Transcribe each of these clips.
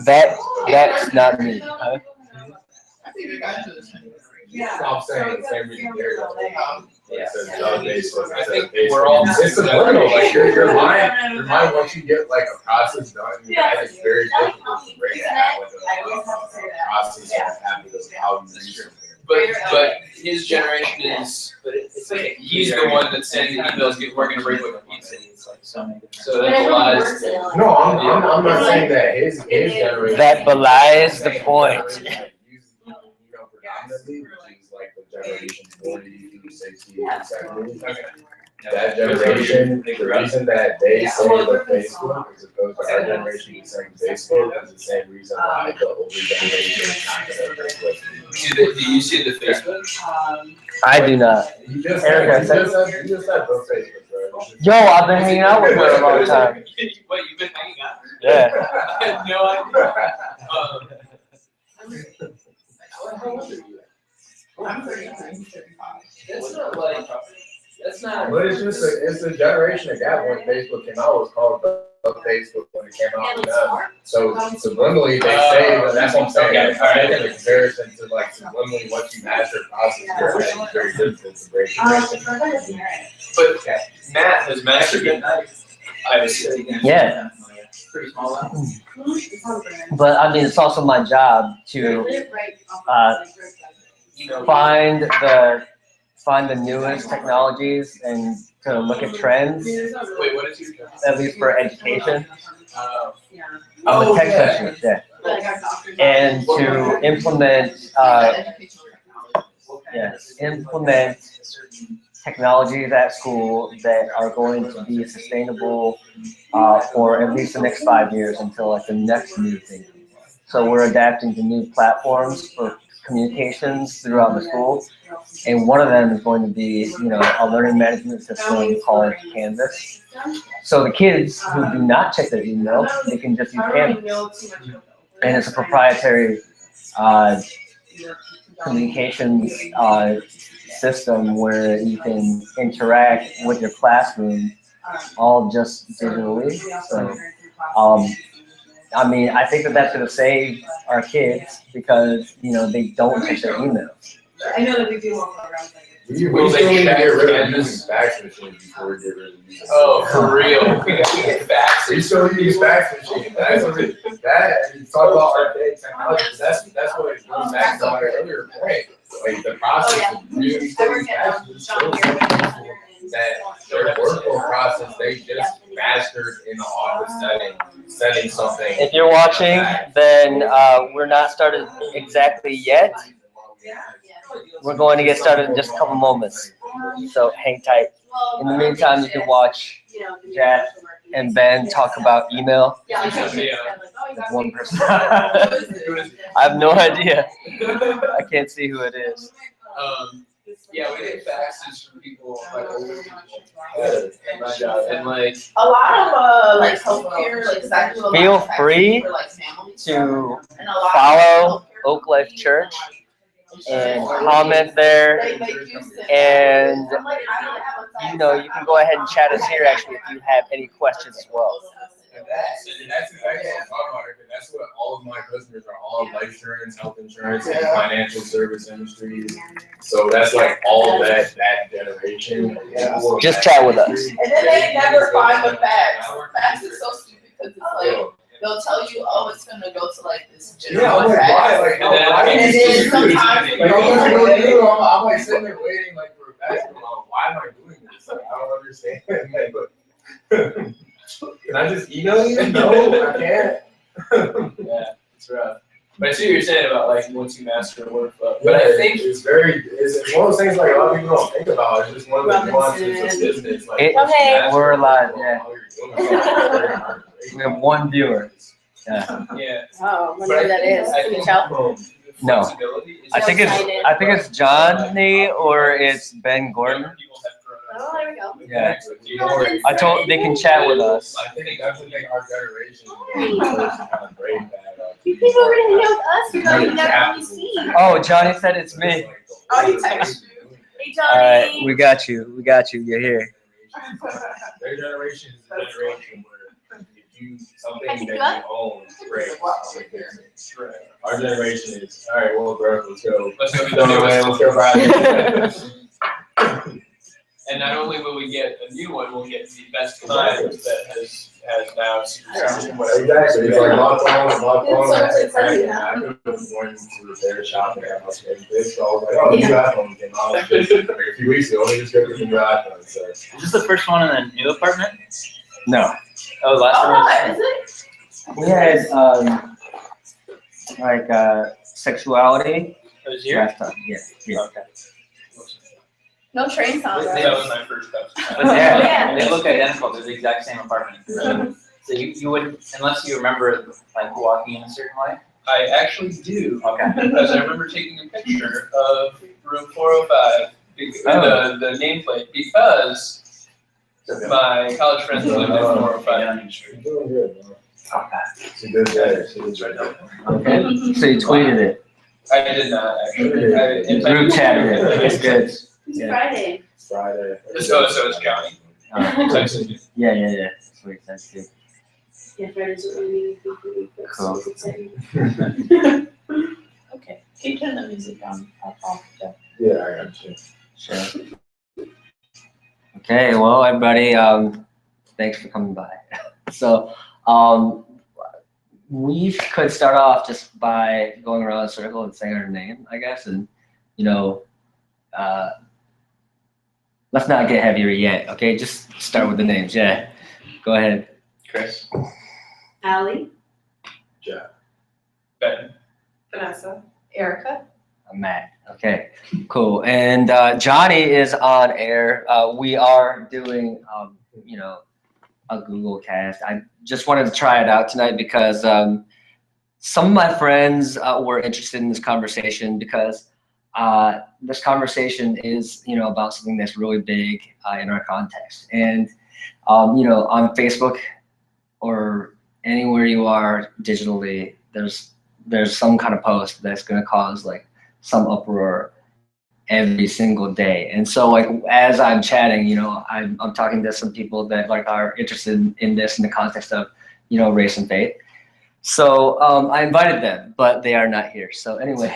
That's not me. Huh? I'm saying the same reason there. Yeah. I think we're all. It's subliminal. Like your mind once you get like a process done, it's very difficult to break it out with a process of habit of how you do something. But his generation is, he's the one that's sending the emails, we're gonna break with pizza. So that belies. No, I'm not saying that his generation. That belies the point. Predominantly, which is like the generation 40 to 60 to 70. That generation, the reason that they say the Facebook as opposed to our generation saying Facebook is the same reason why the older generation is not going to break with you. Do you see the Facebook? I do not. You just Erica said both Facebook, bro. Yo, I've been hanging out with her a long time. Wait, you've been hanging out? Yeah. I had no idea. How old are you? I'm 39. That's not like, that's not. But it's a generation gap when Facebook came out. It was called the Facebook when it came out. And so subliminally they say that's what I'm saying. Okay, It's making a comparison to like subliminally once you master a process, you're actually very difficult to break. But Matt has mastered it. I was sitting in. Yeah. Pretty small one. But I mean, it's also my job to find the newest technologies and to look at trends, Wait, what is your job? at least for education. I'm Oh, a tech yeah. specialist, yeah. And to implement technologies at school that are going to be sustainable for at least the next 5 years until like the next new thing. So we're adapting to new platforms for communications throughout the school, and one of them is going to be, a learning management system called Canvas. So the kids who do not check their email, they can just use Canvas, and it's a proprietary communications system where you can interact with your classroom all just digitally. So, I mean, I think that that's going to save our kids because, they don't check their emails. I know that we do more programs like this. We still need to get rid of using fax machines before we get rid of using. Oh, for real? We get faxes. We still use fax machines. That's what you talk about archaic technology. That's what it goes back to my earlier point. Like the process of really studying fax is so simple that their workflow process they just mastered in the office setting something. If you're watching, then we're not started exactly yet. We're going to get started in just a couple moments, so hang tight. In the meantime, you can watch Jack and Ben talk about email with one person. I have no idea. I can't see who it is. Yeah, we get faxes from people like older people. And like A lot of like healthcare, like exactly what Feel free to follow Oak Life Church and comment there, and you can go ahead and chat us here actually if you have any questions as well. That's exactly what I'm talking about. That's what all of my customers are, all life insurance, health insurance, and financial service industries. So that's like all that generation. Just chat with us. And then they never find the facts. Facts is so stupid because it's like they'll tell you, oh, it's gonna go to like this general fax. And then sometimes I'm like sitting there waiting like for a fax. Why am I doing this? Like, I don't understand. Can I just email you? No, I can't. Yeah, it's rough. But I see what you're saying about like once you master the workflow. But Yeah, I think it's one of those things like a lot of people don't think about. It's just one of the nuances of business. Like, Okay. We're alive, while yeah. you're doing it. We have one viewer. Yeah. yeah. Oh, wonder who that is. Can you tell? No. Flexibility is I think it's Johnny or it's Ben Gordon. Oh, there we go. Yeah. I told they can chat with us. I think that's the thing our generation is kind of break that. You think we're gonna hang out with us? We're going to never really see. Oh, Johnny said it's me. Oh, he texted you. Hey, All right, Johnny. we got you. You're here. Their generation is the generation where if something I that pick you you up? own, great. Our generation is, all right, well, bro, let's go. Let's go do Go the away, newest let's one. go ride. And not only will we get a new one, we'll get the best kind that has now superseded whatever. Exactly, it's like my phone, It's so exciting. I could have went to repair shop and got my getting fixed, so I was like, oh, new iPhone came out, like a few weeks ago, let me just go get the new iPhone, so. Is this the first one in the new apartment? No, Oh, last one was. Oh, is it? we had, sexuality. It was here? Last time, yeah. Okay. No train sound, That right? was my first episode. But yeah, Yeah. they look identical. They're the exact same apartment. So you would, unless you remember like walking in a certain way. I actually do, Okay. because I remember taking a picture of room 405, the nameplate, because my college friends lived in 405. You're doing good, man. Okay. It's a good day, so it's right now. Okay, so you tweeted it, I did not actually. group chatted it, it's good. It's Yeah. Friday. Friday. So it's counting. Texted you. Yeah, sweet, that's good. Yeah, Friday's what we need. Cool. It's exciting. Okay, can you turn the music down? Off? Yeah, I got you. Sure. Okay, well, everybody, thanks for coming by. So, we could start off just by going around a circle and saying our name, I guess, and, let's not get heavier yet, okay? Just start with the names, yeah. Go ahead. Chris. Allie. Ben. Vanessa. Erica. I'm Matt. Okay, cool. And Johnny is on air. We are doing, a Google Cast. I just wanted to try it out tonight because some of my friends were interested in this conversation because this conversation is, about something that's really big in our context. And, on Facebook or anywhere you are digitally, there's some kind of post that's going to cause like some uproar every single day. And so like as I'm chatting, I'm talking to some people that like are interested in this in the context of, race and faith. So I invited them, but they are not here. So anyway,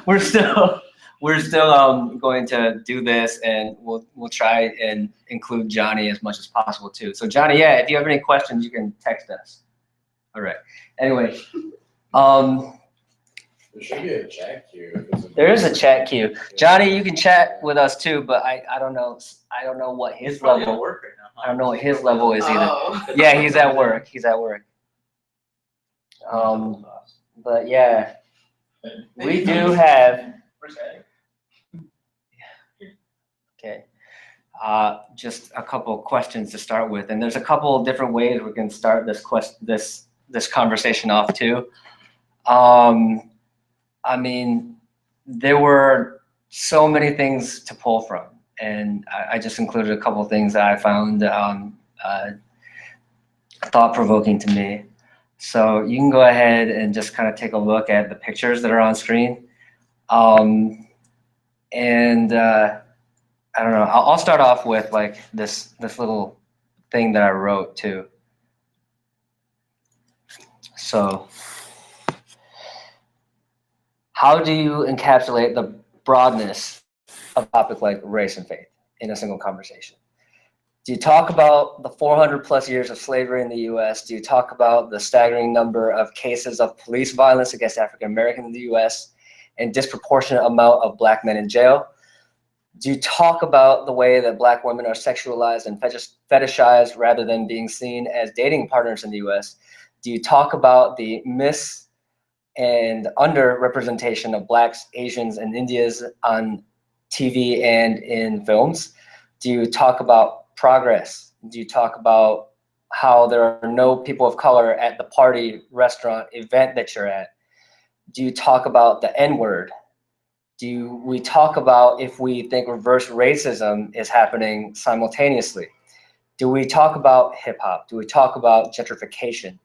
we're still going to do this, and we'll try and include Johnny as much as possible too. So Johnny, yeah, if you have any questions, you can text us. All right. Anyway, There should be a chat queue. there is a chat queue. Johnny, you can chat with us too, but I don't know what his Probably at level. work right now. I don't know what his level is either. Oh. Yeah, he's at work. But yeah, we do have. Where's Eddie? Okay. Just a couple of questions to start with, and there's a couple of different ways we can start this conversation off too. I mean, there were so many things to pull from, and I just included a couple of things that I found thought-provoking to me. So you can go ahead and just kind of take a look at the pictures that are on screen. I don't know, I'll start off with like this little thing that I wrote too. So, how do you encapsulate the broadness of a topic like race and faith in a single conversation? Do you talk about the 400 plus years of slavery in the US? Do you talk about the staggering number of cases of police violence against African Americans in the US and disproportionate amount of Black men in jail? Do you talk about the way that Black women are sexualized and fetishized rather than being seen as dating partners in the US? Do you talk about the mis- and underrepresentation of Blacks, Asians, and Indians on TV and in films? Do you talk about progress? Do you talk about how there are no people of color at the party, restaurant, event that you're at? Do you talk about the N-word? Do we talk about if we think reverse racism is happening simultaneously? Do we talk about hip hop? Do we talk about gentrification?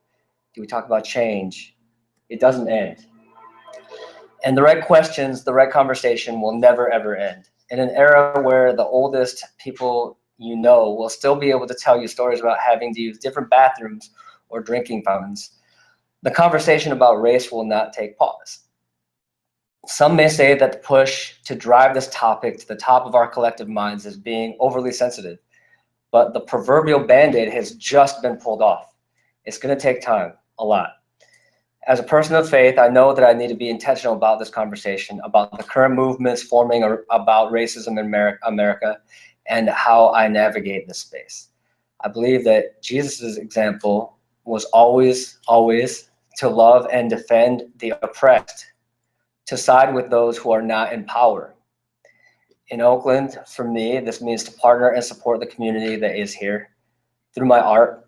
Do we talk about change? It doesn't end. And the right questions, the right conversation will never ever end. In an era where the oldest people will still be able to tell you stories about having to use different bathrooms or drinking fountains, the conversation about race will not take pause. Some may say that the push to drive this topic to the top of our collective minds is being overly sensitive, but the proverbial Band-Aid has just been pulled off. It's going to take time, a lot. As a person of faith, I know that I need to be intentional about this conversation, about the current movements forming about racism in America, and how I navigate this space. I believe that Jesus' example was always to love and defend the oppressed, to side with those who are not in power. In Oakland, for me, this means to partner and support the community that is here through my art,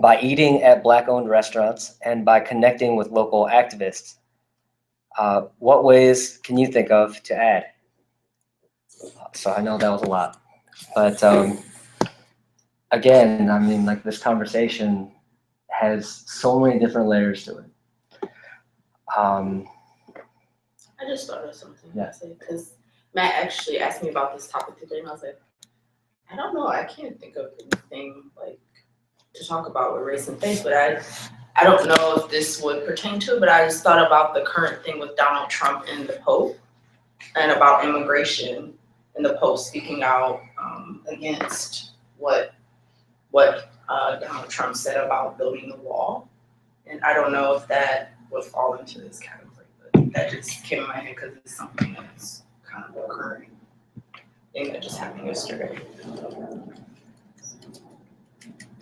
by eating at Black-owned restaurants, and by connecting with local activists. What ways can you think of to add? So I know that was a lot, but again, I mean, like, this conversation has so many different layers to it. I just thought of something Yeah. to say, because Matt actually asked me about this topic today, and I was like, I don't know, I can't think of anything like to talk about with race and faith, but I don't know if this would pertain to it, but I just thought about the current thing with Donald Trump and the Pope, and about immigration and the Pope speaking out against what Donald Trump said about building the wall. And I don't know if that would fall into this category, but that just came in my head because it's something that's kind of a recurring thing that just happened yesterday.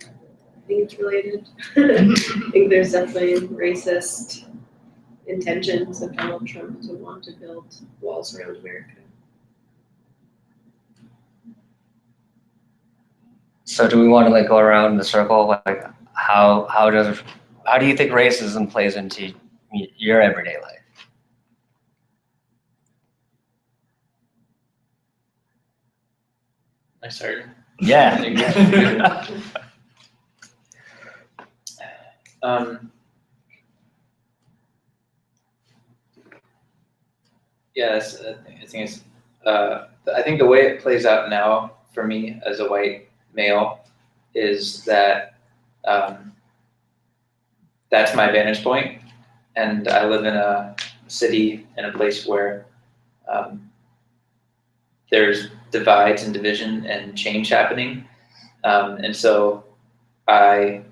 I think it's related. I think there's definitely racist intentions of Donald Trump to want to build walls around America. So do we want to, like, go around the circle? Like, how do you think racism plays into your everyday life? I started. Yeah. Yes, I think it's. I think the way it plays out now for me as a white male is that that's my vantage point, and I live in a city in a place where there's divides and division and change happening, and so I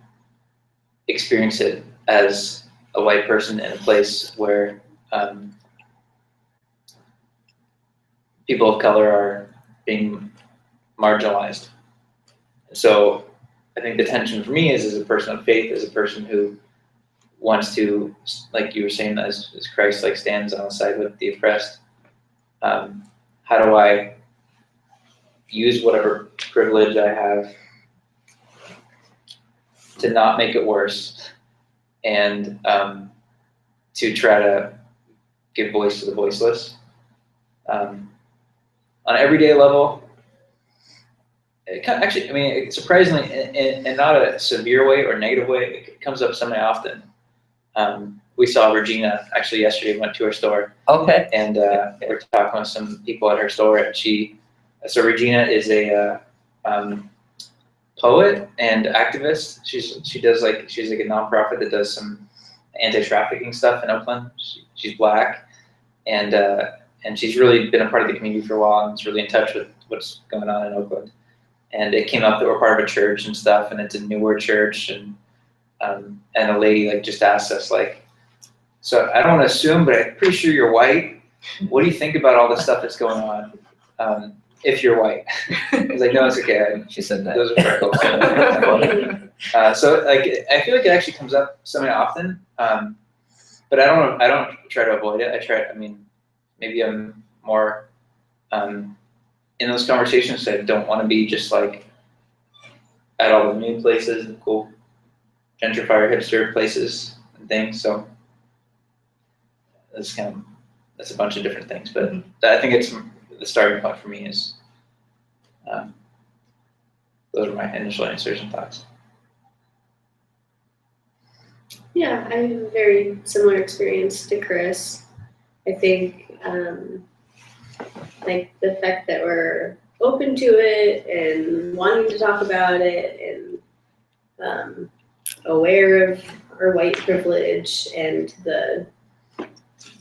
experience it as a white person in a place where people of color are being marginalized. So I think the tension for me is, as a person of faith, as a person who wants to, like you were saying, as Christ like stands on the side with the oppressed, how do I use whatever privilege I have to not make it worse, and to try to give voice to the voiceless. On an everyday level, actually, I mean, surprisingly, in not a severe way or negative way, it comes up semi-often. We saw Regina actually yesterday, went to her store. Okay. And we're talking with some people at her store, and so Regina is a poet and activist. She's like a nonprofit that does some anti-trafficking stuff in Oakland. She's Black, and she's really been a part of the community for a while, and is really in touch with what's going on in Oakland. And it came up that we're part of a church and stuff, and it's a newer church, and a lady like just asked us, like, so I don't want to assume, but I'm pretty sure you're white. What do you think about all the stuff that's going on? If you're white. I was like, no, it's okay. She said that. Those are freckles. So like, I feel like it actually comes up semi-often, but I don't try to avoid it. I mean, maybe I'm more in those conversations. I don't want to be just like at all the new places and cool gentrifier hipster places and things. So that's a bunch of different things, but I think it's the starting point for me is those are my initial answers and thoughts. Yeah, I have a very similar experience to Chris. I think like the fact that we're open to it and wanting to talk about it, and aware of our white privilege and the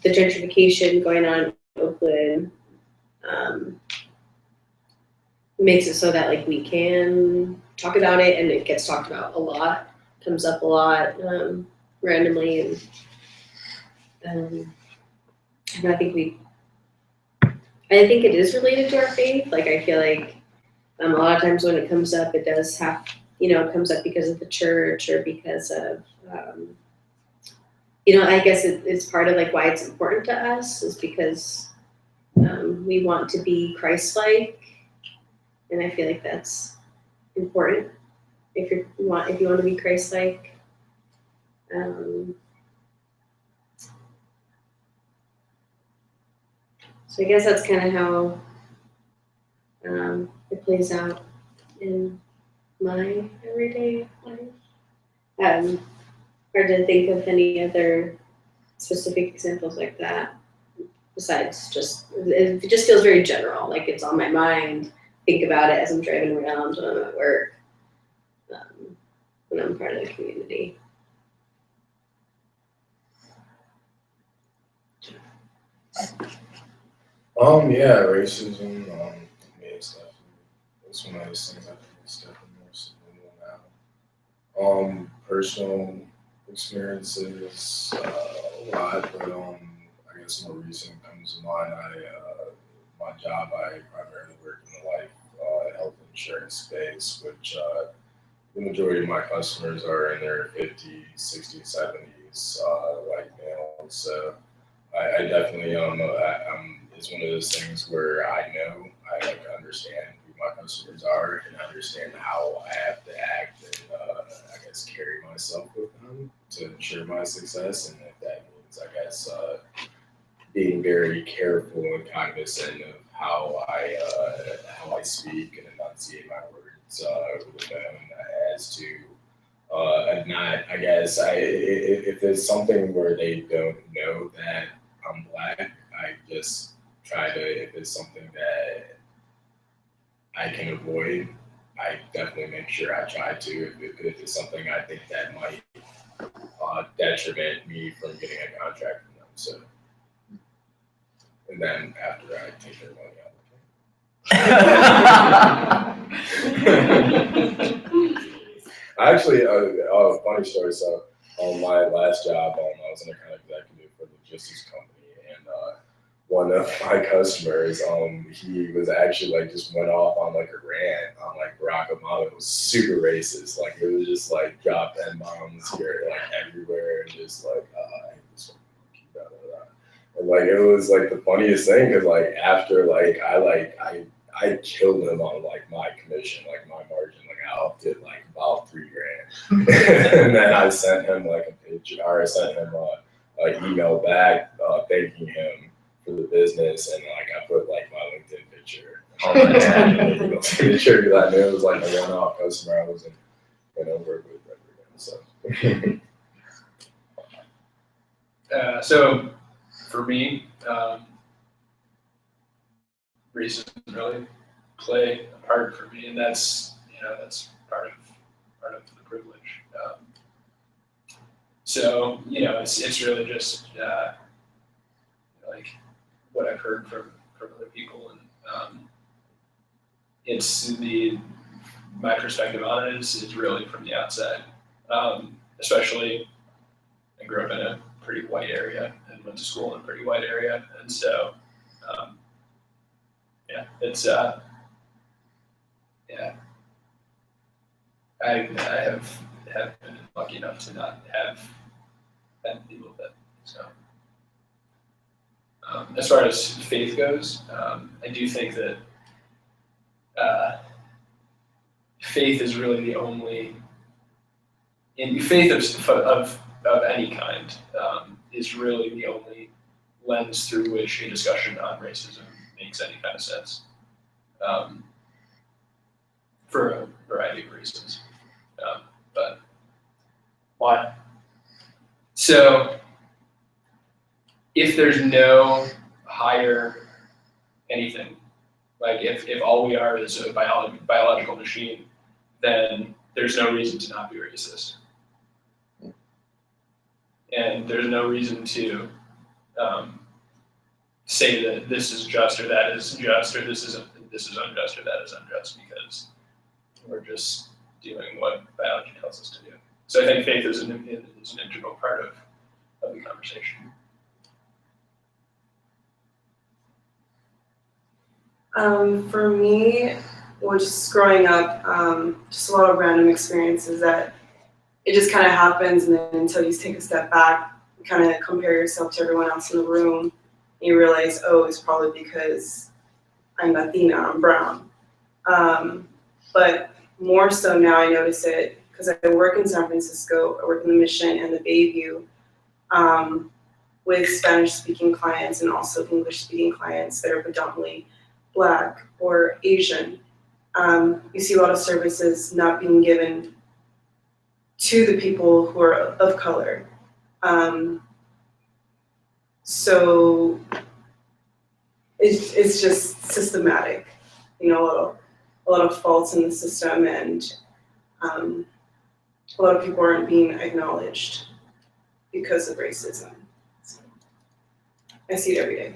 gentrification going on in Oakland, makes it so that like we can talk about it, and it gets talked about a lot, comes up a lot, randomly, and I think it is related to our faith. Like I feel like a lot of times when it comes up, it does have, it comes up because of the church or because of, I guess it's part of like why it's important to us is because we want to be Christ-like, and I feel like that's important if you want to be Christ-like. So I guess that's kind of how it plays out in my everyday life. Hard to think of any other specific examples like that. Besides it just feels very general, like it's on my mind. Think about it as I'm driving around when I'm at work, when I'm part of the community. Yeah, racism, to me it's one of those things I think is definitely more subliminal now. Personal experiences, a lot, but I guess more recent comes to mind. My job, I primarily work in the life health insurance space, which the majority of my customers are in their 50s, 60s, 70s, white males. So I definitely it's one of those things where I like to understand who my customers are and understand how I have to act and I guess carry myself with them to ensure my success. And if that means, I guess, being very careful and cognizant of how I speak and enunciate my words with them as to not, I guess, if there's something where they don't know that I'm Black, I just try to, if it's something that I can avoid, I definitely make sure I try to. If it's something I think that might detriment me from getting a contract from them. So, and then after I take their money out. Actually, a funny story. So, on my last job, I was an account executive for a logistics company, and one of my customers, he was actually like just went off on like a rant on like Barack Obama. It was super racist. Like it was just like dropped N-bombs here like everywhere, and just like I hate this one. And like it was like the funniest thing because like after like I killed him on like my commission, like my margin, like I upped it like about $3,000, and then I sent him like a picture, or I sent him an email back thanking him for the business, and like I put like my LinkedIn picture on my signature because I knew it was like a one-off customer I wasn't gonna work with ever again. So for me, racism doesn't really play a part for me, and that's part of the privilege. So it's really just like what I've heard from other people, and my perspective on it is really from the outside. Especially, I grew up in a pretty white area and went to school in a pretty white area, and so it's I have been lucky enough to not have had to deal with it. So as far as faith goes, I do think that faith is really the only, and faith of any kind is really the only lens through which a discussion on racism makes any kind of sense, for a variety of reasons. But Why? So if there's no higher anything, like if all we are is a biological machine, then there's no reason to not be racist. and there's no reason to say that this is just or that is just, or this is unjust or that is unjust, because we're just doing what biology tells us to do. So I think faith is an integral part of the conversation. For me, well, just growing up, just a lot of random experiences that it just kind of happens, and then until you take a step back, you kind of compare yourself to everyone else in the room, and you realize, oh, it's probably because I'm Latina, I'm brown. But more so now I notice it because I work in San Francisco, I work in the Mission and the Bayview with Spanish-speaking clients and also English-speaking clients that are predominantly Black or Asian. You see a lot of services not being given to the people who are of color. So it's just systematic, you know, a lot of faults in the system, and a lot of people aren't being acknowledged because of racism. So I see it every day.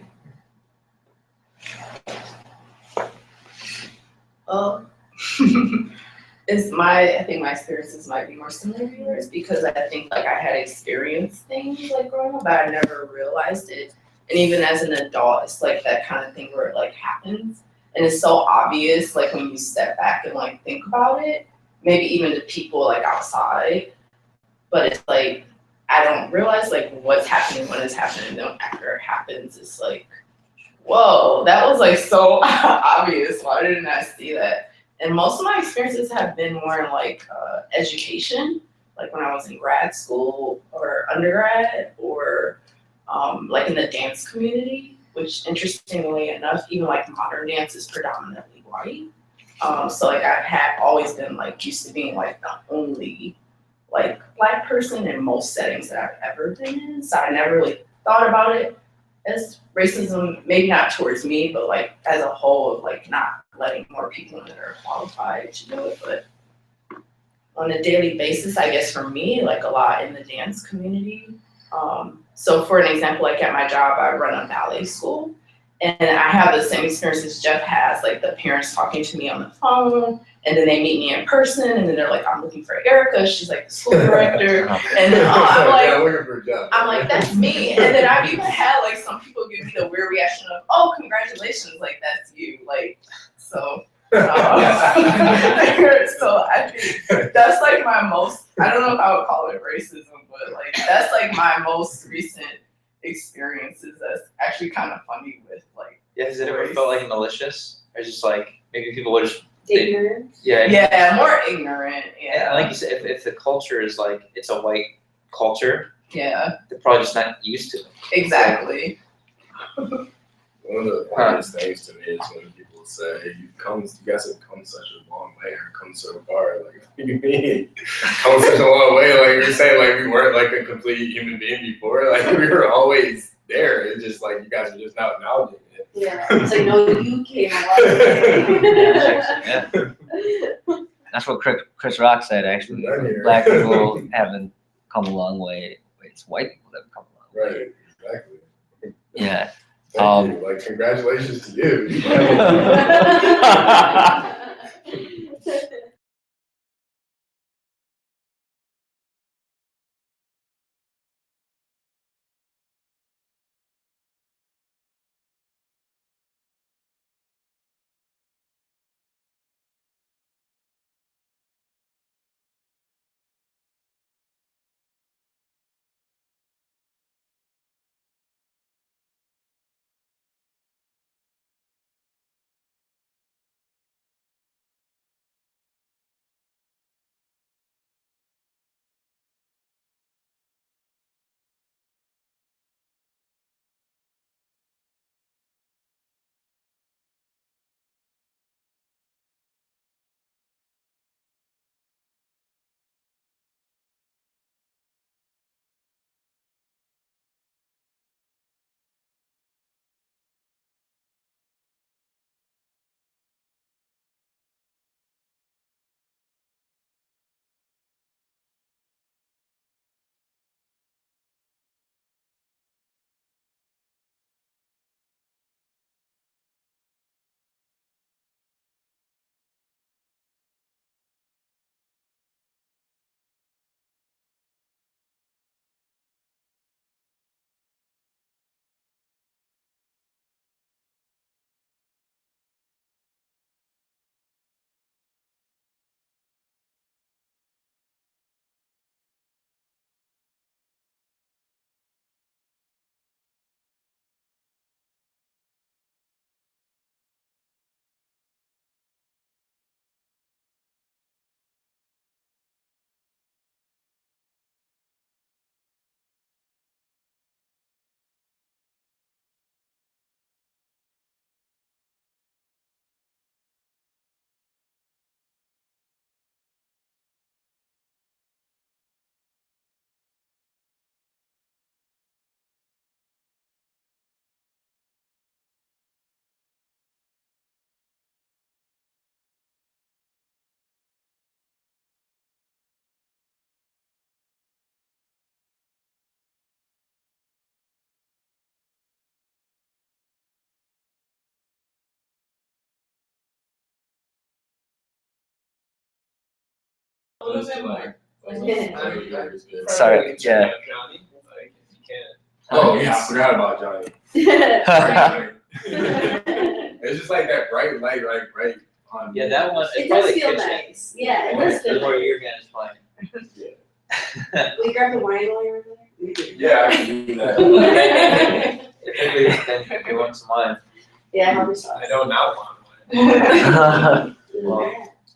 Well, I think my experiences might be more similar to yours, because I think like I had experienced things like growing up, but I never realized it. And even as an adult, it's like that kind of thing where it like happens. And it's so obvious, like when you step back and like think about it, maybe even to people like outside, but it's like, I don't realize like what's happening when it's happening, and then after it happens, it's like, whoa, that was like so obvious. Why didn't I see that? And most of my experiences have been more in like education, like when I was in grad school or undergrad, or like in the dance community, which interestingly enough, even like modern dance is predominantly white. So like I had always been like used to being like the only like Black person in most settings that I've ever been in. So I never really thought about it as racism, maybe not towards me, but like as a whole of like not letting more people in that are qualified to do it. But on a daily basis, I guess for me, like a lot in the dance community. So for an example, like at my job, I run a ballet school, and I have the same experience as Jeff has, like the parents talking to me on the phone, and then they meet me in person, and then they're like, I'm looking for Erica, she's like the school director, and then I'm like, that's me. And then I've even had like some people give me the weird reaction of, oh, congratulations, like that's you, like, so. So I think that's like my most, I don't know if I would call it racism, but like that's like my most recent experiences that's actually kind of funny with like. Yeah, has it ever felt like malicious? Or just like maybe people would just Ignorant. Yeah, more ignorant. Yeah, like you said, if the culture is like it's a white culture, Yeah, they're probably just not used to it. exactly. One of the funniest things to me is when people say, you guys have come such a long way or come so far. Like, what do you mean? Come such a long way? Like, you're saying like we weren't like a complete human being before? Like, we were always there. It's just like you guys are just now acknowledging it. Yeah, it's like, no, you came a lot. Yeah. That's what Chris Rock said, actually. Right here. Black people haven't come a long way. It's white people that have come a long way. Right, exactly. Yeah. Thank you. Like, congratulations to you. was to like. Sorry, yeah. Johnny, like, if you can. Oh yeah, I forgot about Johnny. It's just like that bright light, right on. Yeah, that one, It it's does probably feel kitchen. nice. Yeah, it does feel Before nice. your gun is playing. Will you grab the wine while you're over Yeah, I can do that. there? If you want some wine. Yeah, help yourself. I know not one.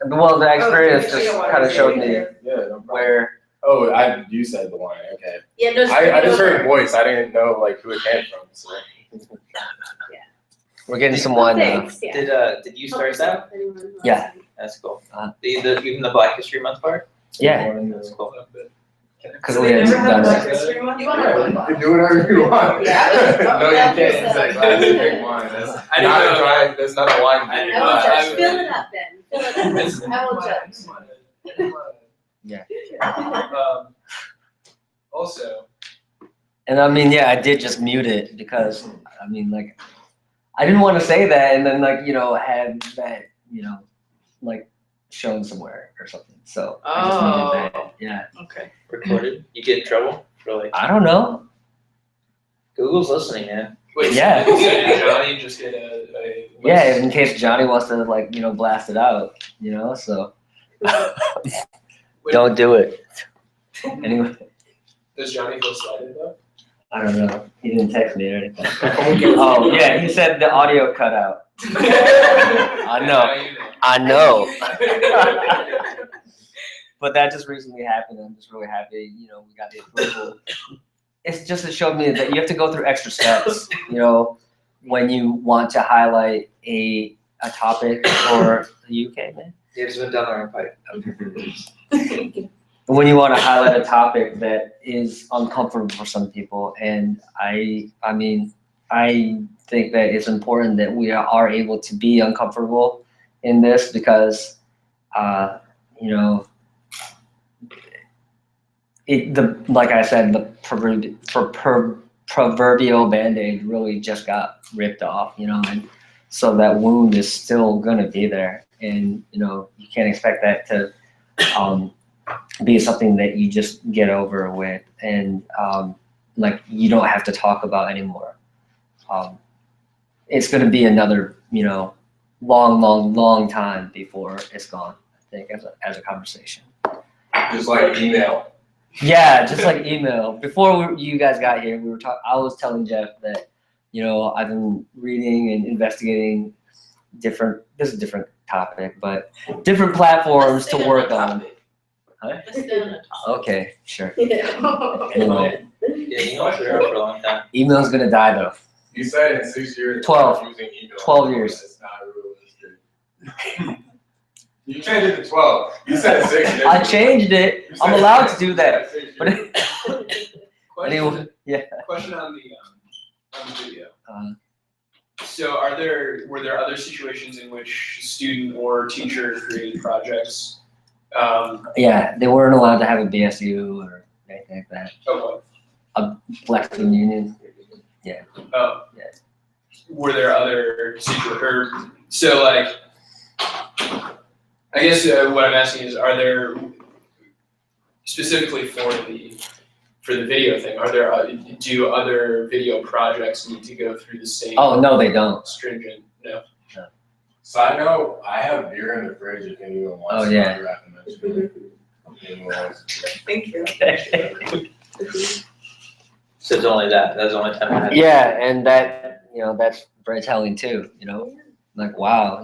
Well, the experience Oh, just kind of showed me Yeah, no problem. where, Oh, you said the wine, okay. Yeah, no, just I bring it just heard over. voice, I didn't know like who it came from, so. we're getting some Oh, wine now. thanks, yeah. Did you start that? Yeah. That's cool. Uh-huh. Even the Black History Month part? Yeah, That's cool. because we had Never had done Black that. History Month? You wanna run by? You do whatever you want. Yeah. No, you can't, it's like glass of big wine, that's I didn't not a know. dry, that's not a wine. I didn't I know. will I- judge. Fill it up then. Fill it up. I will judge. Also, And I mean, yeah, I did just mute it because, I mean, like, I didn't want to say that and then like, had that, like shown somewhere or something. So I just muted that. Yeah. Okay. Recorded. You get in trouble for like, I don't know. Google's listening, man. wait, Yeah. so did Johnny just get a Yeah, in case Johnny wants to like, blast it out, so don't do it. Anyway, Does Johnny feel slighted though? I don't know. He didn't text me or anything. Oh, yeah, he said the audio cut out. I know. I know. But that just recently happened. I'm just really happy, we got the approval. It showed me that you have to go through extra steps, when you want to highlight a topic for the UK, man. You just went down the wrong pipe. When you want to highlight a topic that is uncomfortable for some people, and I think that it's important that we are able to be uncomfortable in this because, like I said, the proverbial Band-Aid really just got ripped off, and so that wound is still gonna be there, and you can't expect that to be something that you just get over with and like you don't have to talk about anymore. It's gonna be another long time before it's gone, I think, as a conversation. Just like email. Yeah, just like email. Before you guys got here, I was telling Jeff that, I've been reading and investigating this is a different topic, but different platforms to work on. Let's stay on the topic. Okay, sure. Yeah. Anyway, Yeah, you know, for a long time. email's gonna die though. You said in 6 years. 12. Using email. 12 years. That's not realistic. You changed it to 12. You said 6. I changed it. You said I'm allowed to 6. do You that. said 6 But years. anyway, yeah. Question on the video. Uh, So were there other situations in which student or teacher created projects? Yeah, they weren't allowed to have a BSU or anything like that. Oh, Blackstone Union. oh. Yeah. Were there other so like, I guess what I'm asking is, are there, specifically for the video thing, do other video projects need to go through the same Oh no, they don't. stringent, no? Side note, I have beer in the fridge if anyone wants. Oh, yeah. to mention it. If anyone wants to. Thank you. So it's only that. That's the only time I had. Yeah, and that that's very telling too. Like wow,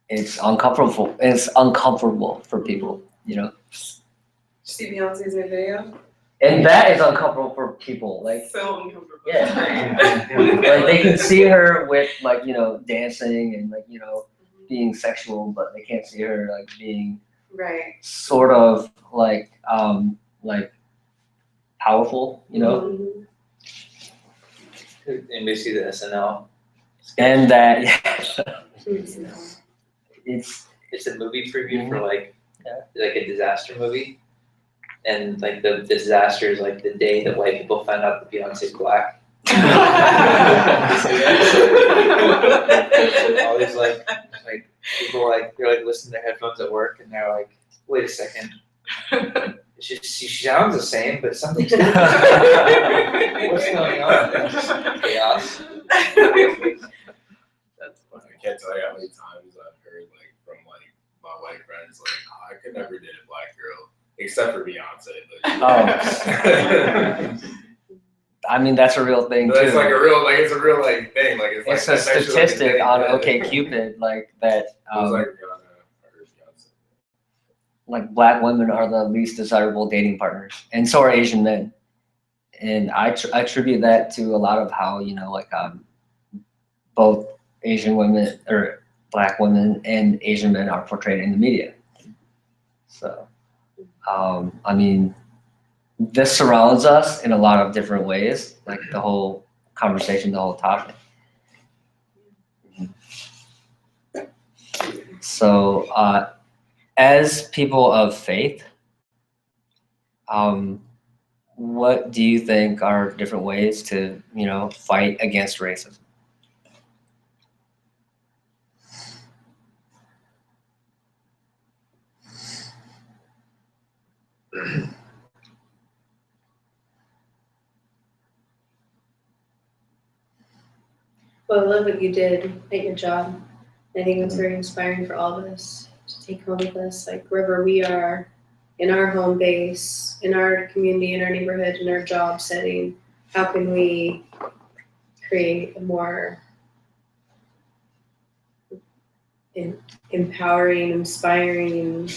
it's uncomfortable. It's uncomfortable for people. Did you see Beyonce's new video? And that is uncomfortable for people. Like So uncomfortable. yeah, like they can see her with like dancing and like being sexual, but they can't see her like being Right. sort of like powerful, Mhm. Anybody see the SNL? and that it's It's a movie preview for like Yeah. like a disaster movie, and like the disaster is like the day that white people find out that Beyonce's black. All these like people like they're like listening to their headphones at work, and they're like, "Wait a second, she sounds the same, but something's different. What's going on? Chaos." That's funny. I can't tell you how many times I've heard like from like my white friends like, oh, I could never date a black girl except for Beyonce. But I mean, that's a real thing too. But it's like a real like thing. Like it's It's like a actually, like, statistic thing. on Yeah. OkCupid, like that. It was like Rihanna or Beyonce. Like black women are the least desirable dating partners, and so are Asian men. And I attribute that to a lot of how both Asian women or black women and Asian men are portrayed in the media. So, I mean, this surrounds us in a lot of different ways, like the whole conversation, the whole topic. So, as people of faith, what do you think are different ways to, fight against racism? Well, I love what you did at your job. I think it's very inspiring for all of us to take home with us, like wherever we are, in our home base, in our community, in our neighborhood, in our job setting, how can we create a more empowering, inspiring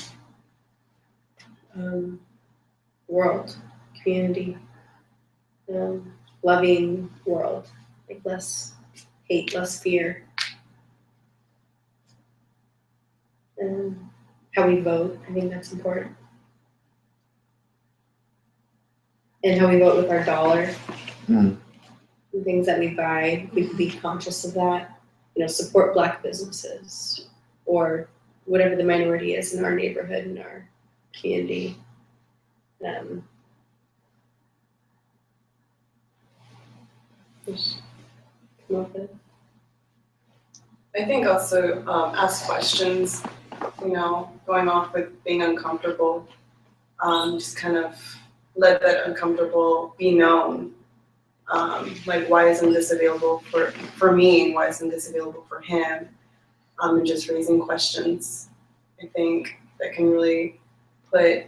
world, community, loving world, like less hate, less fear. And how we vote, I think that's important. And how we vote with our dollar. Mm. The things that we buy, we can be conscious of that. Support Black businesses or whatever the minority is in our neighborhood, in our community. Just come up with. I think also ask questions, going off with being uncomfortable. Just kind of let that uncomfortable be known. Like, why isn't this available for me? Why isn't this available for him? And just raising questions. I think that can really put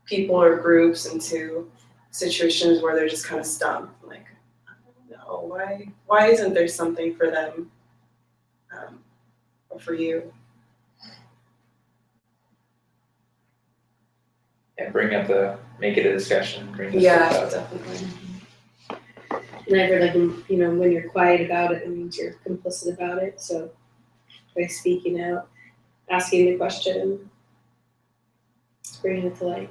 people or groups into situations where they're just kind of stumped. Like, I don't know, why isn't there something for them or for you? And make it a discussion. Yeah, definitely. And I've heard when you're quiet about it, it means you're complicit about it. So by speaking out, asking the question, bringing it to light.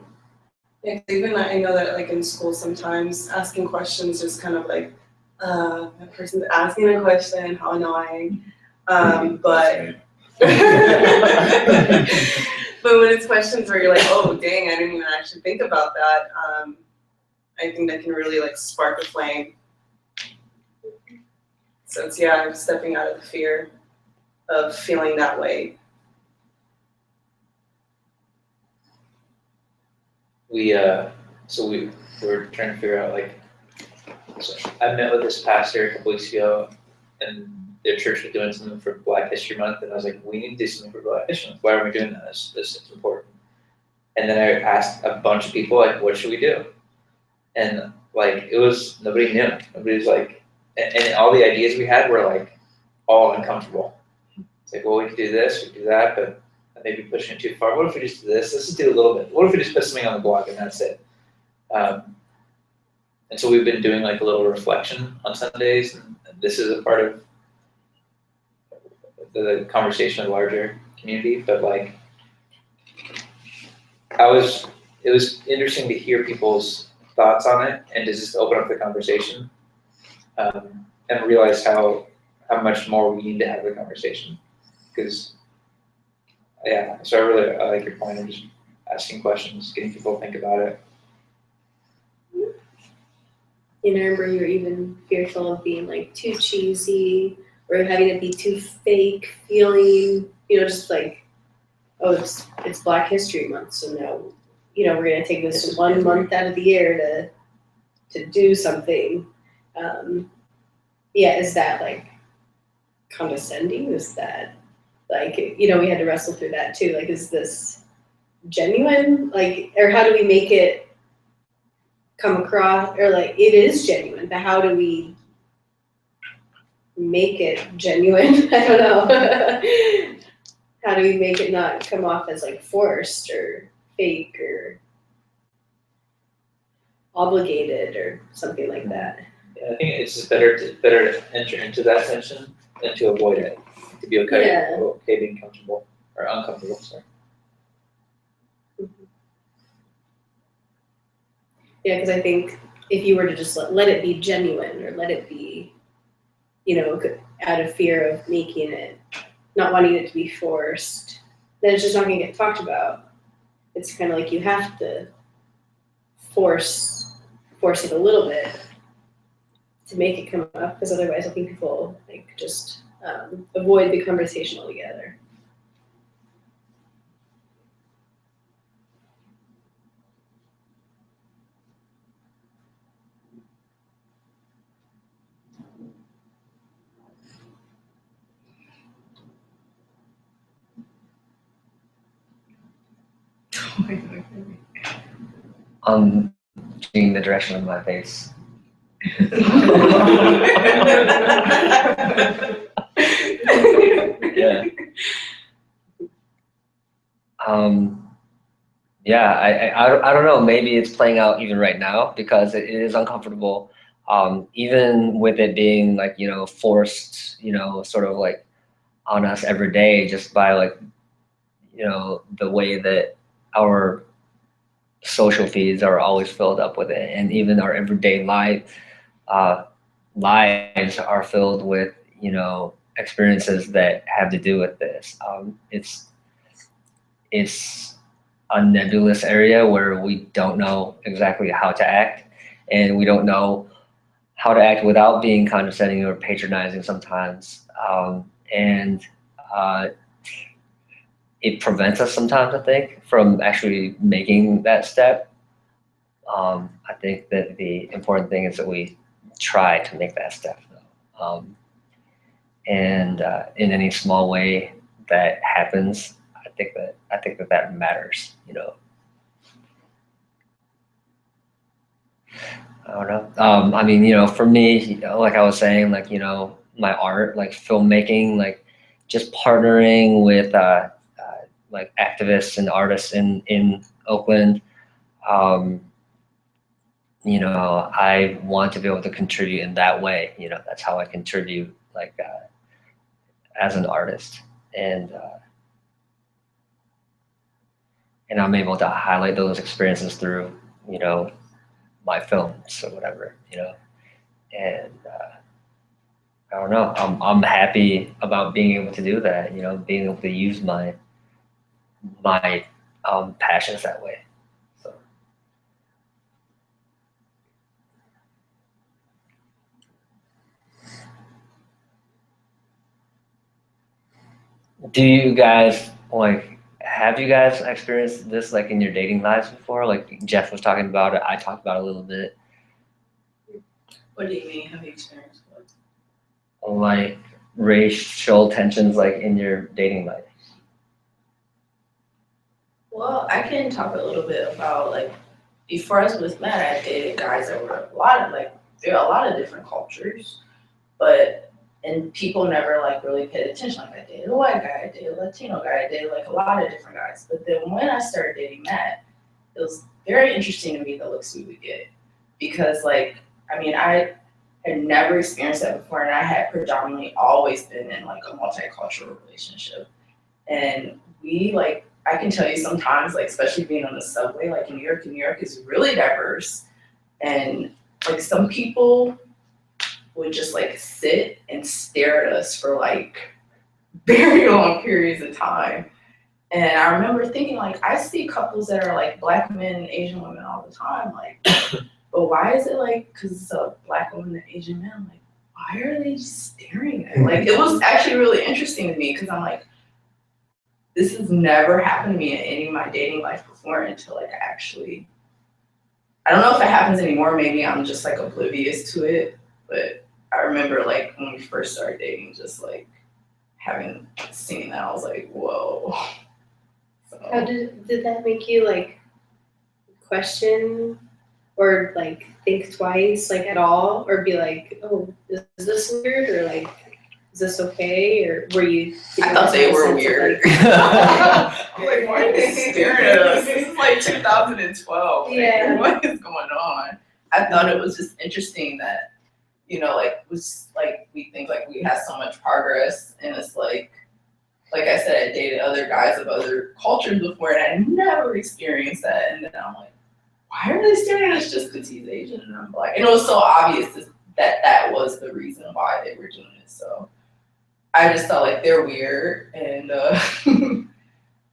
Yeah, even I know that like in school sometimes asking questions just kind of like that person's asking a question, how annoying. But but when it's questions where you're like, oh dang, I didn't even actually think about that, I think that can really like spark a flame. So it's stepping out of the fear of feeling that way. We were trying to figure out so I met with this pastor a couple weeks ago, and their church was doing something for Black History Month, and I was like, we need to do something for Black History Month. Why are we doing that? This is important. And then I asked a bunch of people, what should we do? And nobody knew. Nobody was like, and all the ideas we had were all uncomfortable. It's like, well, we could do this, we could do that, but maybe pushing it too far. What if we just do this? Let's just do a little bit. What if we just put something on the blog and that's it? And so we've been doing a little reflection on Sundays, and this is a part of the conversation of the larger community. But it was interesting to hear people's thoughts on it and to just open up the conversation, and realize how much more we need to have the conversation. Because so I like your point of just asking questions, getting people to think about it. I remember you were even fearful of being too cheesy or having it be too fake feeling, you know, just like, oh, it's Black History Month, so now, you know, we're gonna take this 1 month out of the year to do something. Yeah, is that like condescending? Is that like, you know, we had to wrestle through that too. Like, is this genuine? Like, or how do we make it come across, or like, it is genuine, but how do we make it genuine? I don't know. How do we make it not come off as like forced or fake or obligated or something like that? Yeah, I think it's just better to enter into that tension than to avoid it. To be okay, Yeah. okay being comfortable or uncomfortable. Sorry. Yeah, because I think if you were to just let it be genuine or let it be, you know, out of fear of making it, not wanting it to be forced, then it's just not going to get talked about. It's kind of like you have to force it a little bit to make it come up, because otherwise I think people like just avoid the conversation altogether. Changing the direction of my face. Yeah. Yeah, I don't know, maybe it's playing out even right now because it is uncomfortable. Even with it being like, you know, forced, you know, sort of like on us every day just by like, you know, the way that our social feeds are always filled up with it. And even our everyday lives are filled with, you know, experiences that have to do with this. It's a nebulous area where we don't know exactly how to act, and we don't know how to act without being condescending or patronizing sometimes. And it prevents us sometimes, I think, from actually making that step. I think that the important thing is that we try to make that step, though. And in any small way that happens, I think that matters, you know. I don't know. I mean, you know, for me, you know, like I was saying, like, you know, my art, like filmmaking, like just partnering with like activists and artists in Oakland. You know, I want to be able to contribute in that way. You know, that's how I contribute, like as an artist, and I'm able to highlight those experiences through, you know, my films or whatever, you know. And I don't know, I'm happy about being able to do that, you know, being able to use my passions that way. So. Do you guys like, have you guys experienced this like in your dating lives before? Like Jeff was talking about it, I talked about it a little bit. What do you mean? Have you experienced what? Like racial tensions like in your dating life. Well, I can talk a little bit about like before I was with Matt, I dated guys that were a lot of like there are a lot of different cultures, and people never like really paid attention. Like I dated a white guy, I dated a Latino guy, I dated like a lot of different guys. But then when I started dating Matt, it was very interesting to me the looks we would get, because like I mean I had never experienced that before, and I had predominantly always been in like a multicultural relationship, and we like. I can tell you sometimes, like, especially being on the subway, like in New York is really diverse. And like some people would just like sit and stare at us for like very long periods of time. And I remember thinking like, I see couples that are like Black men and Asian women all the time. Like, but why is it like, cause it's a Black woman and Asian man, like, why are they just staring at me? Like, it was actually really interesting to me because I'm like, this has never happened to me in any of my dating life before until like I don't know if it happens anymore. Maybe I'm just like oblivious to it, but I remember like when we first started dating, just like having seen that, I was like, whoa. So, How did that make you like question or like think twice like at all, or be like, oh, is this weird, or like, is this okay, or were you? I thought they were sense of, weird. like- I'm like, why are they staring at us? This is like 2012. Like, Yeah. what is going on? I thought it was just interesting that, you know, like, was like, we think like we have so much progress, and it's like I said, I dated other guys of other cultures before, and I never experienced that. And then I'm like, why are they staring at us just because he's Asian and I'm Black? And it was so obvious that was the reason why they were doing it. So I just felt like they're weird, and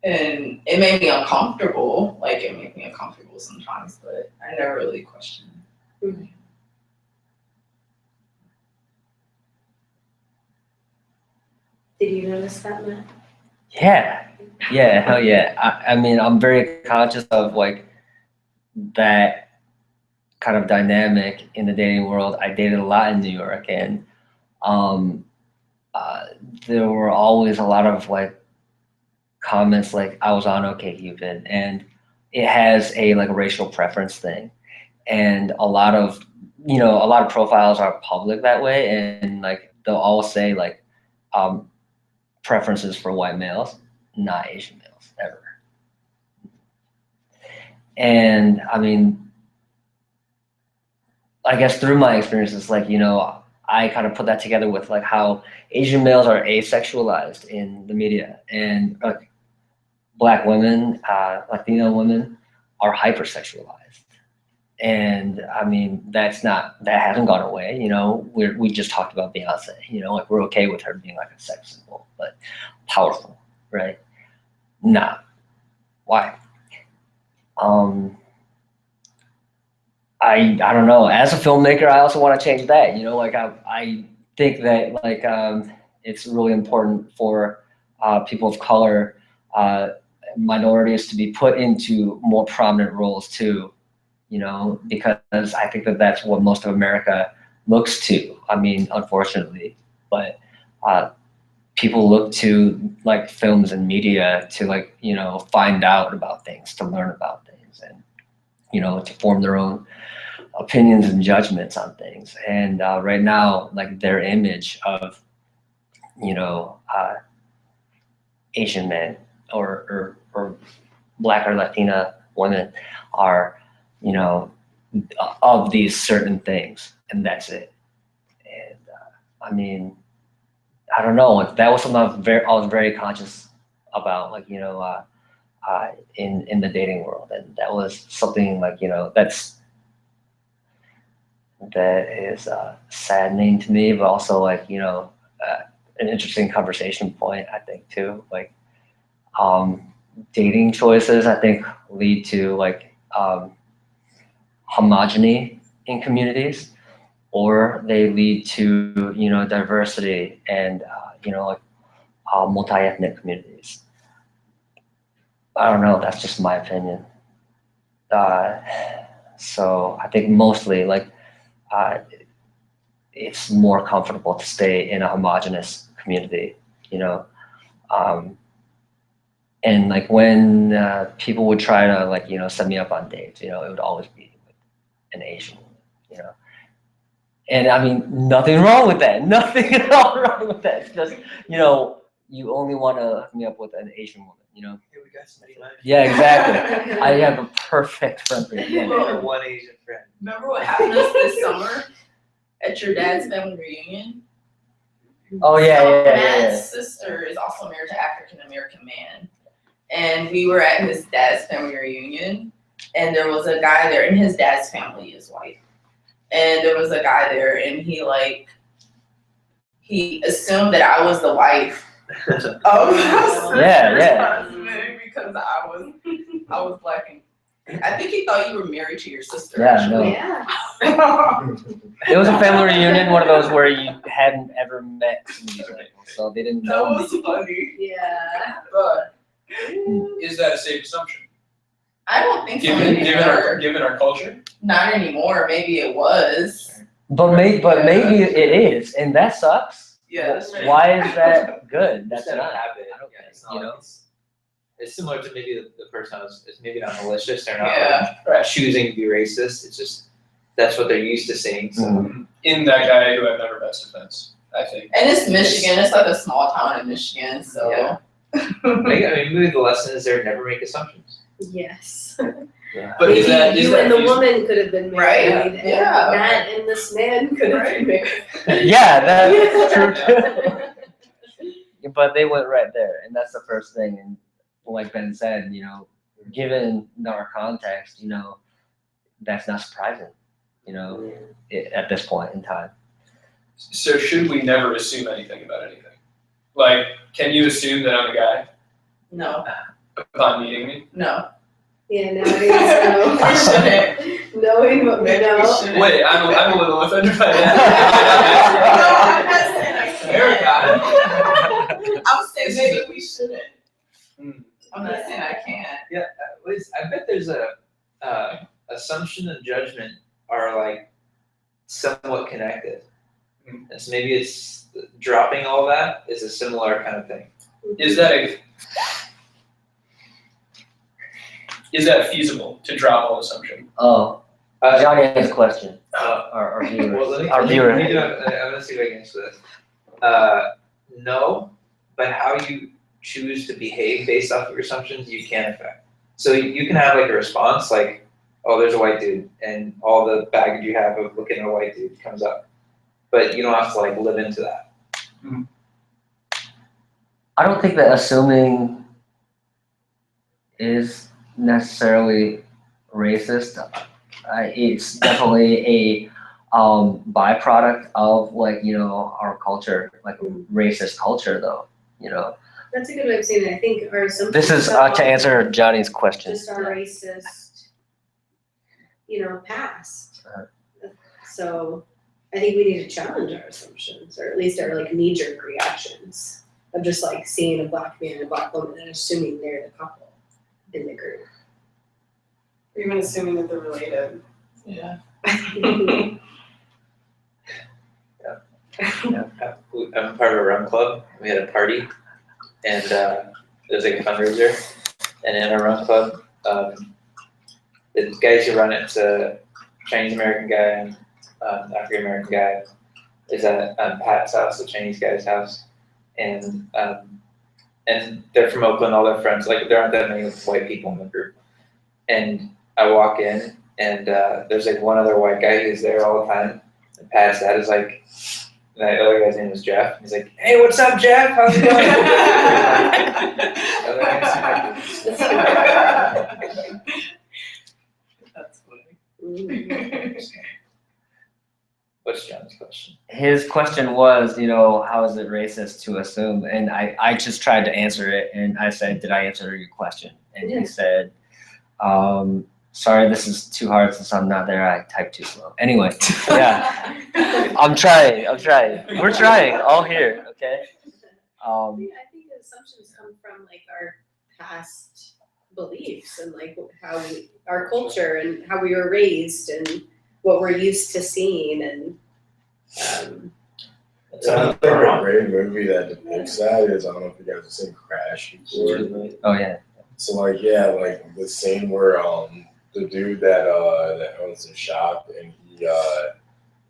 and it made me uncomfortable. Like, it made me uncomfortable sometimes, but I never really questioned it. Mhm. Did you notice that, Matt? Yeah, hell yeah. I mean, I'm very conscious of like that kind of dynamic in the dating world. I dated a lot in New York, and there were always a lot of like comments like I was on OkCupid, and it has a like a racial preference thing, and a lot of profiles are public that way, and like they'll all say like preferences for white males, not Asian males ever. And I mean, I guess through my experiences, like, I kind of put that together with like how Asian males are asexualized in the media, and Black women, Latino women are hypersexualized. And I mean, that hasn't gone away. We just talked about Beyonce, like we're okay with her being like a sex symbol, but powerful, right? Nah. Why? I don't know. As a filmmaker, I also want to change that. Like I think that like it's really important for people of color, minorities to be put into more prominent roles too. Because I think that that's what most of America looks to. I mean, unfortunately, but people look to like films and media to like, find out about things, to learn about things, and, to form their own opinions and judgments on things. And right now, like their image of, Asian men or Black or Latina women are, of these certain things, and that's it. And I mean, I don't know. Like that was something I was very conscious about, like in the dating world, and that was something like that is saddening to me, but also like an interesting conversation point, I think, too. Like dating choices, I think, lead to like homogeny in communities, or they lead to diversity and like multi-ethnic communities. I don't know. That's just my opinion. So I think mostly like it's more comfortable to stay in a homogenous community, and like when people would try to like set me up on dates, it would always be with an Asian woman, and I mean nothing wrong with that, nothing at all wrong with that. It's just you only want to hook me up with an Asian woman, Here we got somebody left. Yeah, exactly. I have a perfect friend for you. Yeah, one Asian friend. Remember what happened to us this summer at your dad's family reunion? Oh yeah, So yeah. Matt's sister is also married to African American man, and we were at his dad's family reunion, and there was a guy there, and his dad's family is white, and there was a guy there, and he assumed that I was the wife of my sister's husband because I was Black, and I think he thought you were married to your sister. Yeah, no. Yeah. It was a family reunion, one of those where you hadn't ever met some of these people, so they didn't That know me. was funny. Yeah. But Is that a safe assumption? I don't think so Given given our culture? Not anymore. Maybe it was. But maybe it is, and that sucks. Yeah, that's right. Why is that good? That's Instead of not. habit, I don't yeah, think, it's not you like know? it's similar to maybe the person it's maybe not malicious, they're not Yeah. like choosing to be racist, it's just, that's what they're used to saying, so. Mhm. In that guy who I've never best offense, I think. And it's Michigan. It's like a small town in Michigan, so. Yeah. Maybe maybe the lesson is there, never make assumptions. Yes. But is that you and the feasible? woman could have been Right, married, and yeah. Matt and this man could have been married. Yeah, that's true too. But they went right there, and that's the first thing. And like Ben said, given our context, that's not surprising, at this point in time. So should we never assume anything about anything? Like, can you assume that I'm a guy No, upon meeting me? no. Yeah, nowadays, We shouldn't. knowing what we Maybe we know. shouldn't. Wait, I'm a little offended by No, that. I'm not saying I can't. Erica. I'm saying maybe we shouldn't. Hmm. I'm not saying I can't. I bet there's assumption and judgment are like somewhat connected. Mm. And so maybe it's dropping all that is a similar kind of thing. Is that feasible to drop all assumption? Oh, Johnny has a question. Uh, Our viewers. Well, let me, Our let me- viewer. let me do it. I'm gonna see if I can answer this. No, but how you choose to behave based off of your assumptions, you can affect. So you can have like a response like, oh, there's a white dude, and all the baggage you have of looking at a white dude comes up. But you don't have to like live into that. I don't think that assuming is necessarily racist. It's definitely a byproduct of our culture, like racist culture, though. That's a good way of saying it. I think our assumptions. This is about to answer Johnny's question. just our racist, past. So I think we need to challenge our assumptions, or at least our knee-jerk reactions of just seeing a black man and a black woman and assuming they're the couple in the group. Or even assuming that they're related. Yeah. I'm part of a run club. We had a party, and it was like a fundraiser. And in our run club, the guys who run it's a Chinese American guy and African American guy is at Pat's house, the Chinese guy's house, and they're from Oakland. All their friends, there aren't that many white people in the group. And I walk in, and there's one other white guy who's there all the time. And Pat's dad is like. That other guy's name was Jeff. He's like, "Hey, what's up, Jeff? How's it going?" That's funny. What's John's question? His question was, how is it racist to assume? And I just tried to answer it, and I said, did I answer your question? And he said, sorry, this is too hard since I'm not there. I typed too slow. Anyway, yeah, I'm trying. We're trying, all here, okay? I think the assumptions come from our past beliefs and how our culture and how we were raised and what we're used to seeing and I think a great movie that depicts that is, I don't know if you guys have seen Crash before. Oh, yeah. So the scene where the dude that owns the shop and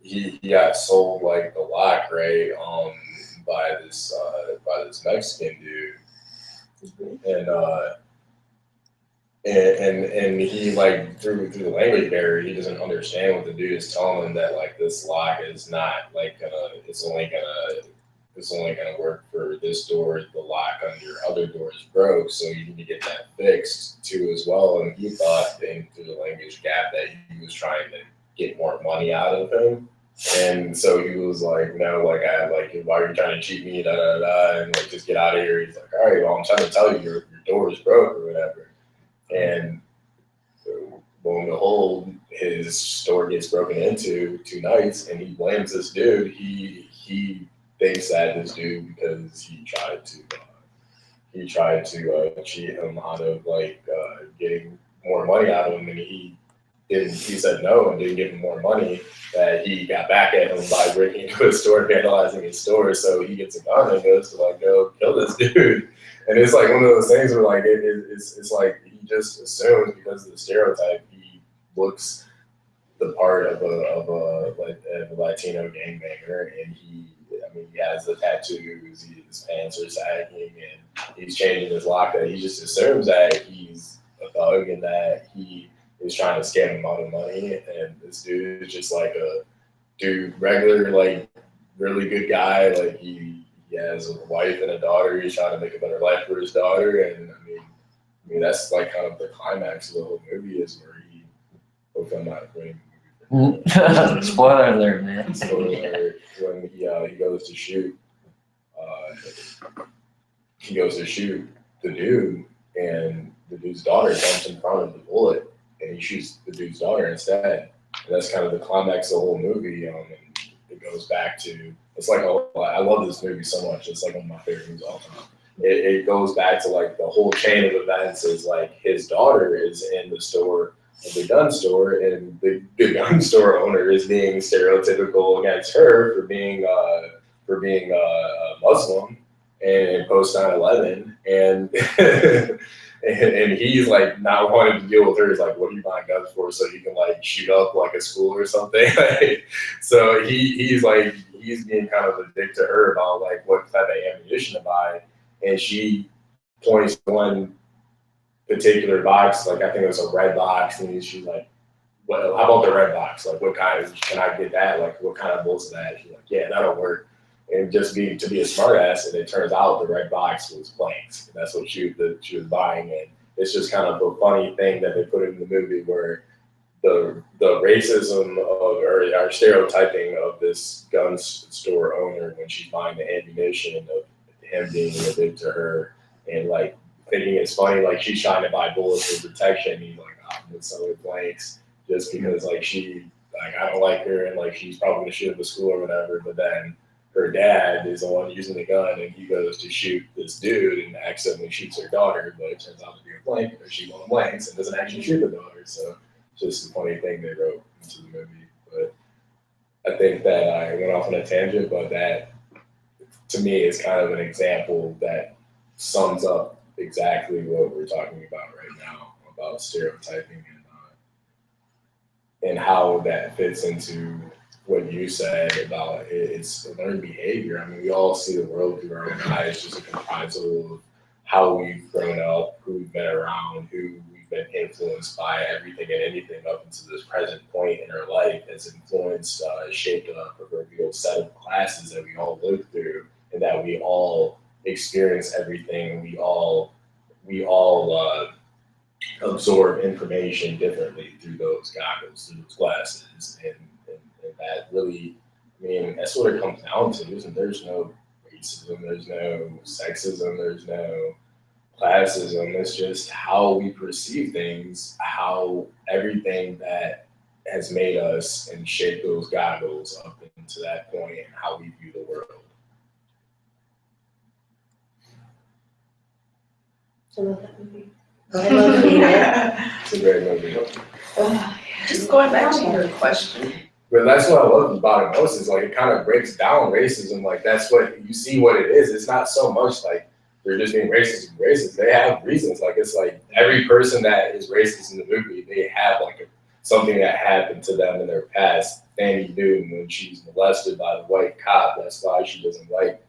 he got sold the lock, right, by this Mexican dude. And he through the language barrier, he doesn't understand what the dude is telling him, that this lock is not it's only gonna work for this door. The lock on your other door is broke, so you need to get that fixed too as well. And he thought, through the language gap, that he was trying to get more money out of him. And so he was like, no, why are you trying to cheat me, and just get out of here. He's like, all right, well, I'm trying to tell you your door is broke or whatever. And lo and behold, his store gets broken into 2 nights, and he blames this dude. He thinks that this dude, because he tried to cheat him out of getting more money out of him, and he said no and didn't give him more money, that he got back at him by breaking into his store, vandalizing his store. So he gets a gun and goes to go kill this dude. And it's like one of those things where it's like he just assumes, because of the stereotype, he looks the part of a Latino gangbanger, and he has the tattoos, his pants are sagging, and he's changing his lock. That he just assumes that he's a thug and that he is trying to scam him out of money. And this dude is just like a dude, regular, really good guy. Like he has a wife and a daughter. He's trying to make a better life for his daughter. And I mean that's like kind of the climax of the whole movie, is where he, hopefully I'm not ruining the movie. Spoiler alert, man. Spoiler alert, when he goes to shoot, the dude, and the dude's daughter jumps in front of the bullet, and he shoots the dude's daughter instead. And that's kind of the climax of the whole movie. And it goes back to, it's like, I love this movie so much. It's like one of my favorite movies of all time. It goes back to like the whole chain of events. Is like his daughter is in the store, the gun store, and the gun store owner is being stereotypical against her for being a Muslim and post 9/11, and he's like not wanting to deal with her. He's like, what are you buying guns for? So you can like shoot up like a school or something. So he's being kind of a dick to her about like what type of ammunition to buy, and she points to one particular box, like I think it was a red box, and she's like, well, how about the red box? Like, what kind of, can I get that? Like, what kind of bullets is that? She's like, yeah, that'll work. And to be a smart ass, and it turns out the red box was blanks. And that's what she was buying. And it's just kind of a funny thing that they put in the movie, where the racism or our stereotyping of this gun store owner when she's buying the ammunition, of him being a dick to her, and like thinking it's funny, like she's trying to buy bullets for protection. He's like, oh, I'm gonna sell her blanks just because like I don't like her, and like she's probably gonna shoot up a school or whatever. But then her dad is the one using the gun, and he goes to shoot this dude and accidentally shoots her daughter, but it turns out to be a blank, or she won blanks and doesn't actually shoot the daughter. So it's just a funny thing they wrote into the movie. But I think that I went off on a tangent, but that to me is kind of an example that sums up exactly what we're talking about right now, about stereotyping and how that fits into what you said about it's learned behavior. I mean, we all see the world through our own eyes, just a comprisal of how we've grown up, who we've been around, who we've been influenced by. Everything and anything up until this present point in our life has influenced, shaped a proverbial set of classes that we all live through, and that we all experience everything. We all absorb information differently through those goggles, through those glasses, and that really, I mean, that's what it comes down to. There's no racism, there's no sexism, there's no classism. It's just how we perceive things, how everything that has made us and shaped those goggles up into that point, and how we view the world. I love that movie. I love it. It's a great movie. Just going back to your question. But that's what I love about it most, is like it kind of breaks down racism. Like that's what you see what it is. It's not so much like they're just being racist. They have reasons. Like it's like every person that is racist in the movie, they have like something that happened to them in their past. Fanny Newton, when she's molested by the white cop, that's why she doesn't like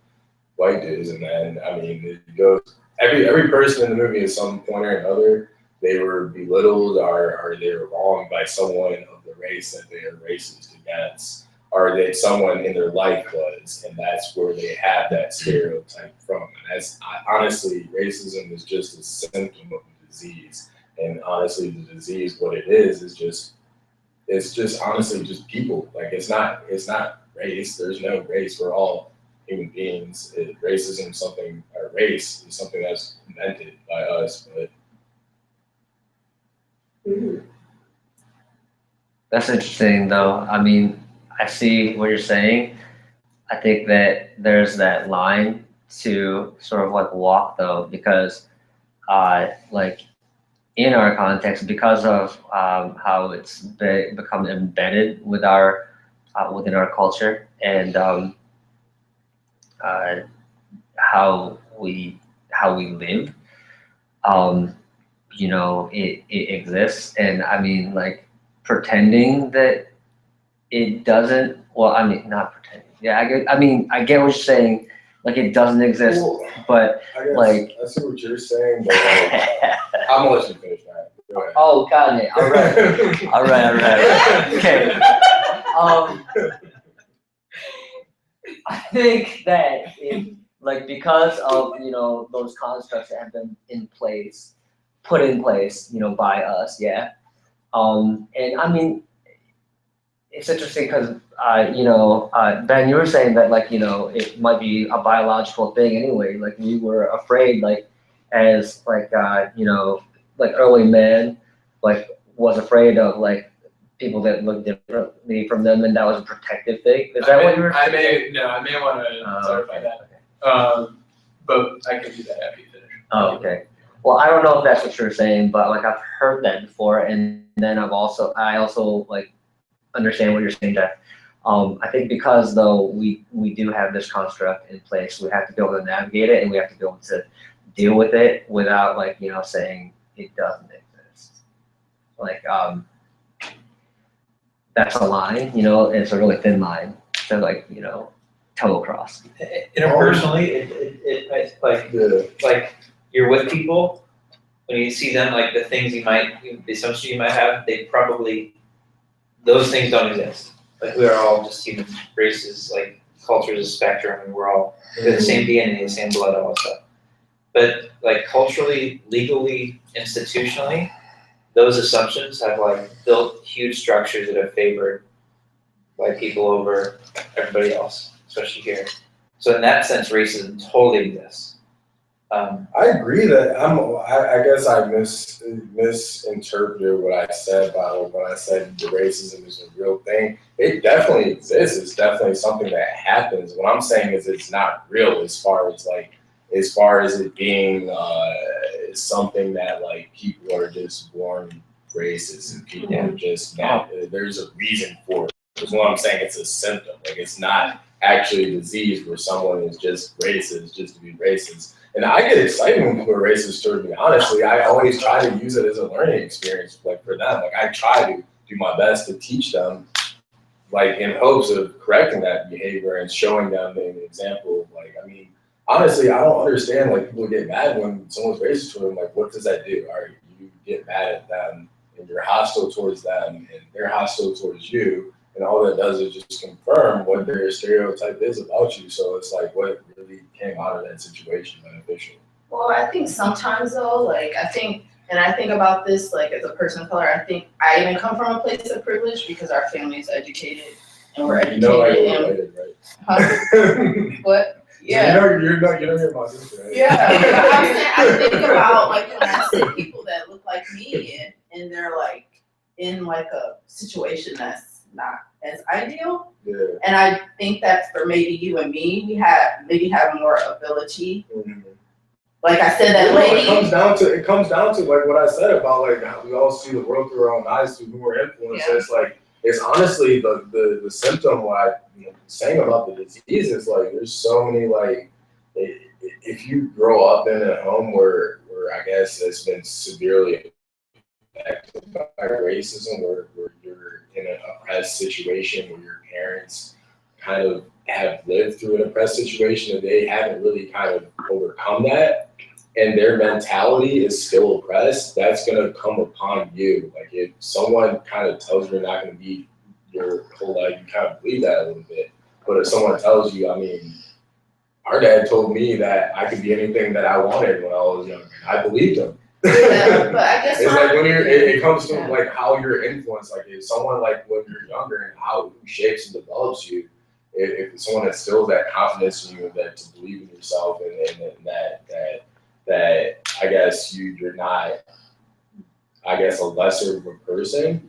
white dudes. And then I mean it goes, every person in the movie at some point or another, they were belittled or they were wronged by someone of the race that they are racist against, or that someone in their life was, and that's where they have that stereotype from. And that's honestly, racism is just a symptom of the disease. And honestly, the disease, what it is just, it's just honestly just people. Like it's not race. There's no race. We're all human beings. Racism is something, or race is something that's invented by us, but That's interesting though. I mean, I see what you're saying. I think that there's that line to sort of like walk though, because like in our context, because of how it's become embedded with our within our culture, and how we live, you know, it exists. And I mean, like pretending that it doesn't, well, I mean, not pretending. Yeah, I get what you're saying. Like it doesn't exist, Well, but I guess, like- I see what you're saying, but like, I'm gonna let you finish that. Go ahead. oh, got it. All right. All right. Okay. I think that like because of, you know, those constructs that have been put in place, you know, by us, yeah. And I mean, it's interesting because, you know, Ben, you were saying that like, you know, it might be a biological thing anyway. Like we were afraid, like as like, you know, like early man, like was afraid of like people that look differently from them, and that was a protective thing. Is that what you were? I may want to clarify okay. that. But I can do that after you finish. Oh, okay. Well, I don't know if that's what you're saying, but like I've heard that before, and then I also like understand what you're saying, Jeff. I think because though we do have this construct in place, we have to be able to navigate it, and we have to be able to deal with it without like, you know, saying it doesn't exist. Like that's a line, you know, and it's a really thin line to like, you know, toe across. Interpersonally, it like Yeah. like you're with people, when you see them, like the assumptions you might have, those things don't exist. Like we are all just human races, like culture is a spectrum, and we're all the same DNA, the same blood, all that stuff. But like culturally, legally, institutionally, those assumptions have like built huge structures that have favored white people over everybody else, especially here. So in that sense, racism totally exists. I agree that I guess I misinterpreted what I said when I said the racism is a real thing. It definitely exists. It's definitely something that happens. What I'm saying is it's not real as far as it being something that like people are just born racist and people are just not. There's a reason for it. Because what I'm saying, it's a symptom. Like it's not actually a disease where someone is just racist just to be racist. And I get excited when people are racist toward me. Honestly, I always try to use it as a learning experience, like for them. Like I try to do my best to teach them, like in hopes of correcting that behavior and showing them an example of like, I mean, honestly, I don't understand like people get mad when someone's racist to them. Like, what does that do? All right, you get mad at them and you're hostile towards them and they're hostile towards you. And all that does is just confirm what their stereotype is about you. So it's like, what really came out of that situation beneficial? Well, I think sometimes though, like I think about this like as a person of color, I think I even come from a place of privilege because our family is educated and we're educated. You know I'm related, right? Huh? What? Yeah. You know you're my sister, right? Yeah. I'm saying, I think about like when I see people that look like me and they're like in like a situation that's not as ideal. Yeah. And I think that for maybe you and me, we have more ability. Mm-hmm. Like I said, that It lady. comes down to like what I said about like how we all see the world through our own eyes through who we're influenced. Yeah. It's like it's honestly the symptom what I saying about the disease is like there's so many like if you grow up in a home where I guess it's been severely affected by racism, where you're in an oppressed situation where your parents kind of have lived through an oppressed situation and they haven't really kind of overcome that, and their mentality is still oppressed, that's gonna come upon you. Like if someone kind of tells you you're not gonna be your whole life, you kind of believe that a little bit. But if someone tells you, I mean, our dad told me that I could be anything that I wanted when I was younger. I believed him. Yeah, but I guess it's like when it comes to like how you're influenced. Like if someone like when you're younger and how who shapes and develops you, if someone instills that confidence in you and that to believe in yourself and that I guess you're not, I guess, a lesser of a person,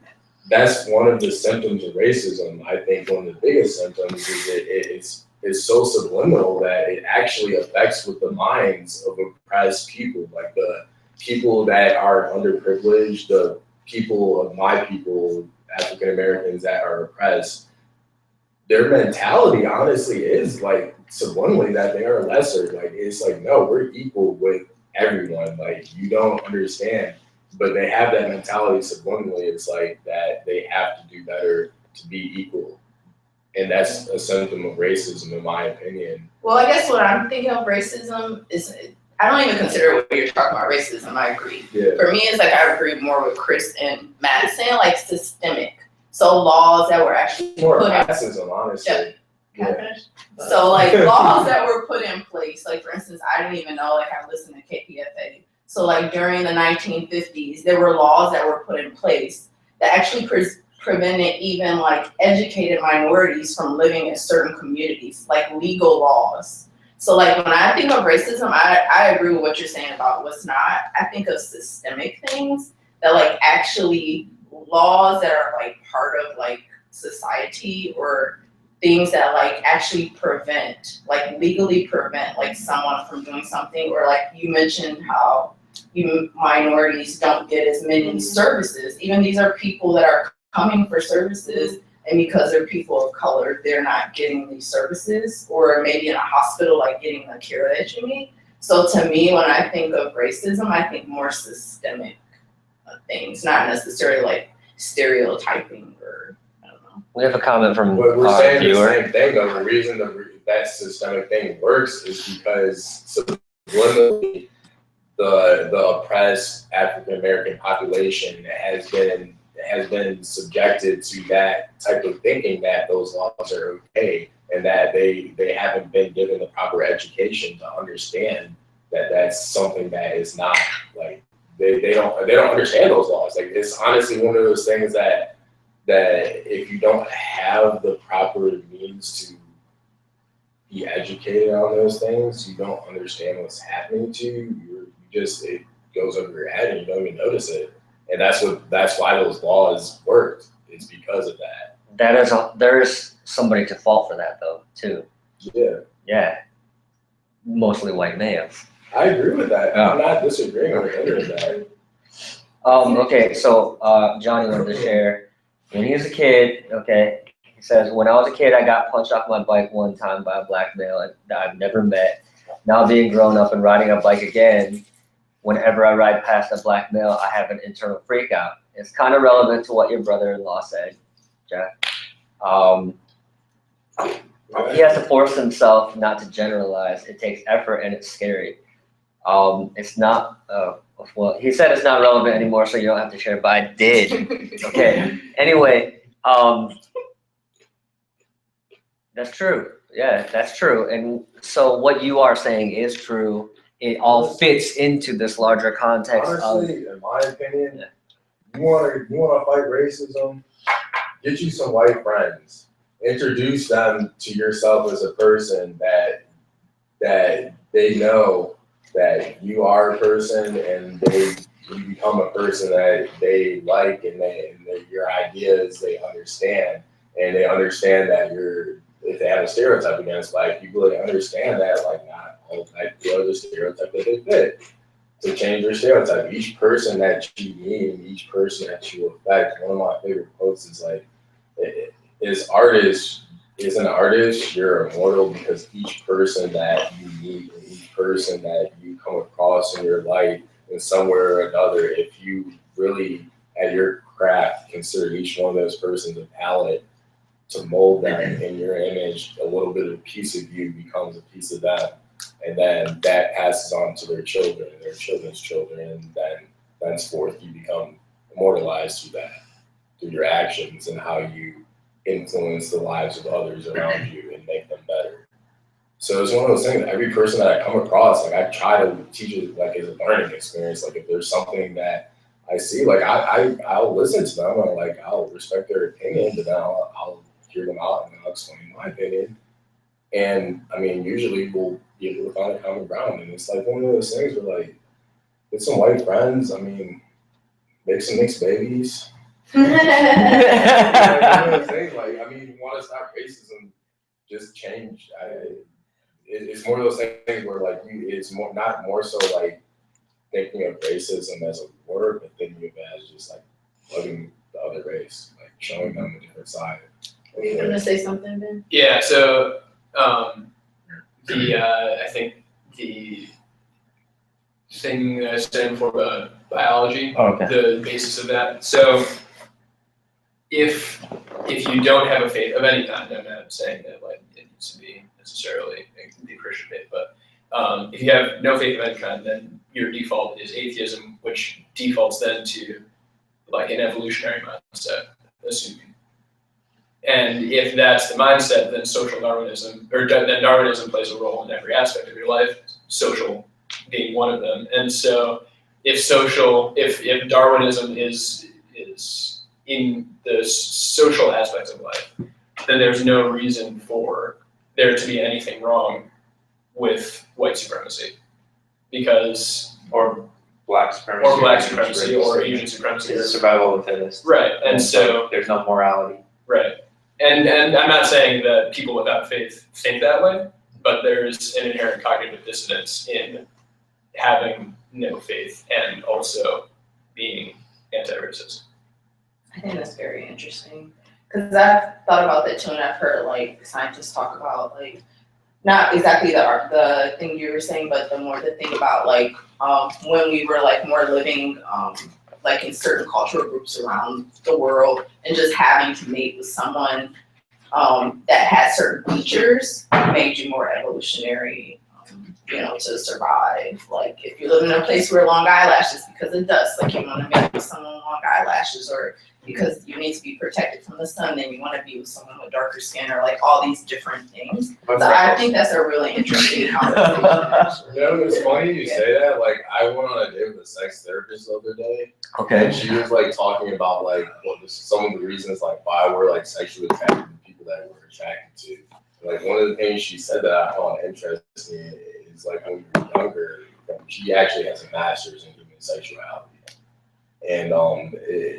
that's one of the symptoms of racism. I think one of the biggest symptoms is it's so subliminal that it actually affects with the minds of oppressed people, like the people that are underprivileged, the people of my people, African Americans that are oppressed. Their mentality honestly is like subliminally that they are lesser. Like it's like, no, we're equal with everyone. Like you don't understand. But they have that mentality subliminally. It's like that they have to do better to be equal. And that's a symptom of racism, in my opinion. Well, I guess what I'm thinking of racism is, I don't even consider what you're talking about racism. I agree. Yeah. For me, it's like I agree more with Chris and Matt saying like systemic. So laws that were actually More put in. racism, honestly. Can I finish? So like laws that were put in place, like for instance, I didn't even know, like I listened to KPFA. So like during the 1950s, there were laws that were put in place that actually prevented even like educated minorities from living in certain communities, like legal laws. So like when I think of racism, I agree with what you're saying about what's not. I think of systemic things that like actually laws that are like part of like society, or things that like actually prevent, like legally prevent like someone from doing something. Or like you mentioned how minorities don't get as many services. Even these are people that are coming for services, and because they're people of color, they're not getting these services, or maybe in a hospital, like getting the care that you need. So to me, when I think of racism, I think more systemic things, not necessarily like stereotyping or I don't know. We have a comment from But we're our saying the viewer. same thing though. The reason that systemic thing works is because subliminally the oppressed African American population has been subjected to that type of thinking that those laws are okay, and that they haven't been given the proper education to understand that that's something that is not like they don't understand those laws. Like it's honestly one of those things that if you don't have the proper means to be educated on those things, you don't understand what's happening to you. It goes over your head and you don't even notice it. And that's why those laws worked. It's because of that. There is somebody to fault for that though, too. Yeah. Yeah. Mostly white males. I agree with that. Yeah. I'm not disagreeing with any of that. Okay, so Johnny wanted to share when he was a kid. Okay, he says, when I was a kid, I got punched off my bike one time by a black male that I've never met. Now being grown up and riding a bike again, whenever I ride past a black male, I have an internal freak out. It's kind of relevant to what your brother-in-law said, Jeff. He has to force himself not to generalize. It takes effort and it's scary. It's not, well, he said it's not relevant anymore, so you don't have to share, but I did. Okay, anyway, that's true. Yeah, that's true. And so what you are saying is true. It all fits into this larger context. Honestly, in my opinion, you want to fight racism, get you some white friends. Introduce them to yourself as a person that they know that you are a person, and you become a person that they like, and your ideas they understand, and they understand that if they have a stereotype against black people, they understand that like not all black people are the stereotype that they fit. To change your stereotype, each person that you meet and each person that you affect. One of my favorite quotes is like, is an artist, you're immortal because each person that you meet and each person that you come across in your life in somewhere or another, if you really at your craft consider each one of those persons a palette to mold them in your image, a little bit of a piece of you becomes a piece of them. And then that passes on to their children and their children's children, and then thenceforth you become immortalized through that, through your actions and how you influence the lives of others around you and make them better. So it's one of those things that every person that I come across, like I try to teach it like as a learning experience. Like if there's something that I see, like I'll listen to them and like I'll respect their opinion, but then I'll hear them out and I'll explain my opinion. And I mean, usually we'll be able to find a common ground. And it's like one of those things where like, get some white friends. I mean, make some mixed babies. Like, you know what I'm saying? Like, I mean, you want to stop racism, just change. It's more of those things where like it's not more so like thinking of racism as a word, but thinking of it as just like loving the other race, like showing them a different side. Were you gonna say something, Ben? Yeah, so I think the thing that I said before about biology, Okay. the basis of that. So if you don't have a faith of any kind, I'm not saying that like it needs to be necessarily the Christian faith, but if you have no faith of any kind, then your default is atheism, which defaults then to like an evolutionary mindset, assuming. And if that's the mindset, then social Darwinism, or then Darwinism plays a role in every aspect of your life, social being one of them. And so if Darwinism is in the social aspects of life, then there's no reason for there to be anything wrong with white supremacy. Because Or black supremacy. Or black supremacy, or Asian supremacy. It's survival of the fittest. Right, and so, there's no morality. right. And I'm not saying that people without faith think that way, but there's an inherent cognitive dissonance in having no faith and also being anti-racist. I think that's very interesting, because I've thought about that too, and I've heard like scientists talk about like, not exactly the thing you were saying, but the thing about like when we were like more living like in certain cultural groups around the world, and just having to mate with someone that had certain features made you more evolutionary, to survive. Like if you live in a place where long eyelashes because of dust, like you want to mate with someone with long eyelashes, or because you need to be protected from the sun, then you want to be with someone with darker skin, or like all these different things. So I think that's a really interesting conversation, actually. You know, it's funny you say that. Like, I went on a date with a sex therapist the other day, Okay. and she was like talking about like some of the reasons like why we're like sexually attracted to people that we're attracted to. Like one of the things she said that I found interesting is like when we were younger, she actually has a master's in human sexuality. And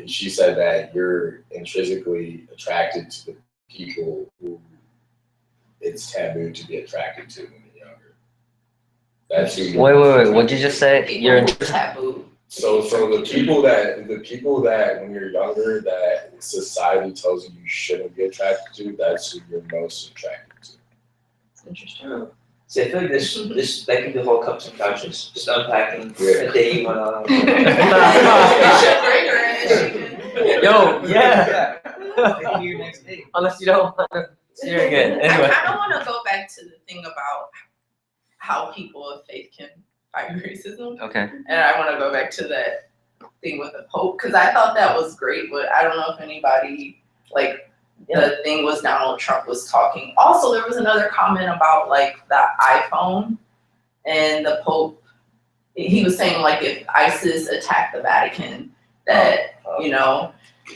she said that you're intrinsically attracted to the people who it's taboo to be attracted to when you're younger. That's who you're Wait. What'd you just say? You're in. Taboo. So the people that when you're younger that society tells you you shouldn't be attracted to, that's who you're most attracted to. It's interesting. See, I feel like this that could be the whole cups and couches, just unpacking Yeah. a day you went on. Yo, yeah. Maybe your next date. Unless you don't want to steer again. Anyway. I kind of want to go back to the thing about how people of faith can fight racism. Okay. And I want to go back to that thing with the Pope, because I thought that was great, but I don't know if anybody, like, the thing was Donald Trump was talking. Also, there was another comment about, like, the iPhone, and the Pope, he was saying, like, if ISIS attacked the Vatican, that,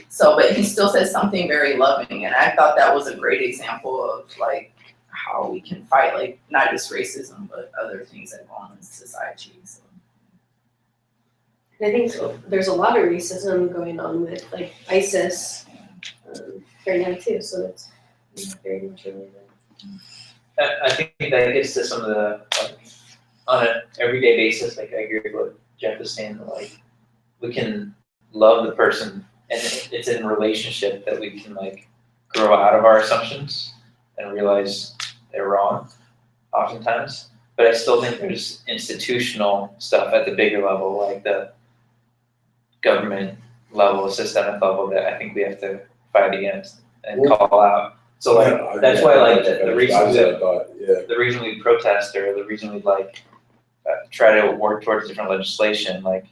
so, but he still said something very loving, and I thought that was a great example of, like, how we can fight, like, not just racism, but other things that go on in society. So. I think so. There's a lot of racism going on with like ISIS right now too, so it's very much related. I think that gets to some of the, like, on an everyday basis, like I agree with what Jeff was saying, like, we can love the person, and it's in a relationship that we can, like, grow out of our assumptions and realize they're wrong oftentimes. But I still think there's institutional stuff at the bigger level, like the government level, systemic level, that I think we have to fight against and call out. So like that's why like the reason we protest, or the reason we like try to work towards different legislation, like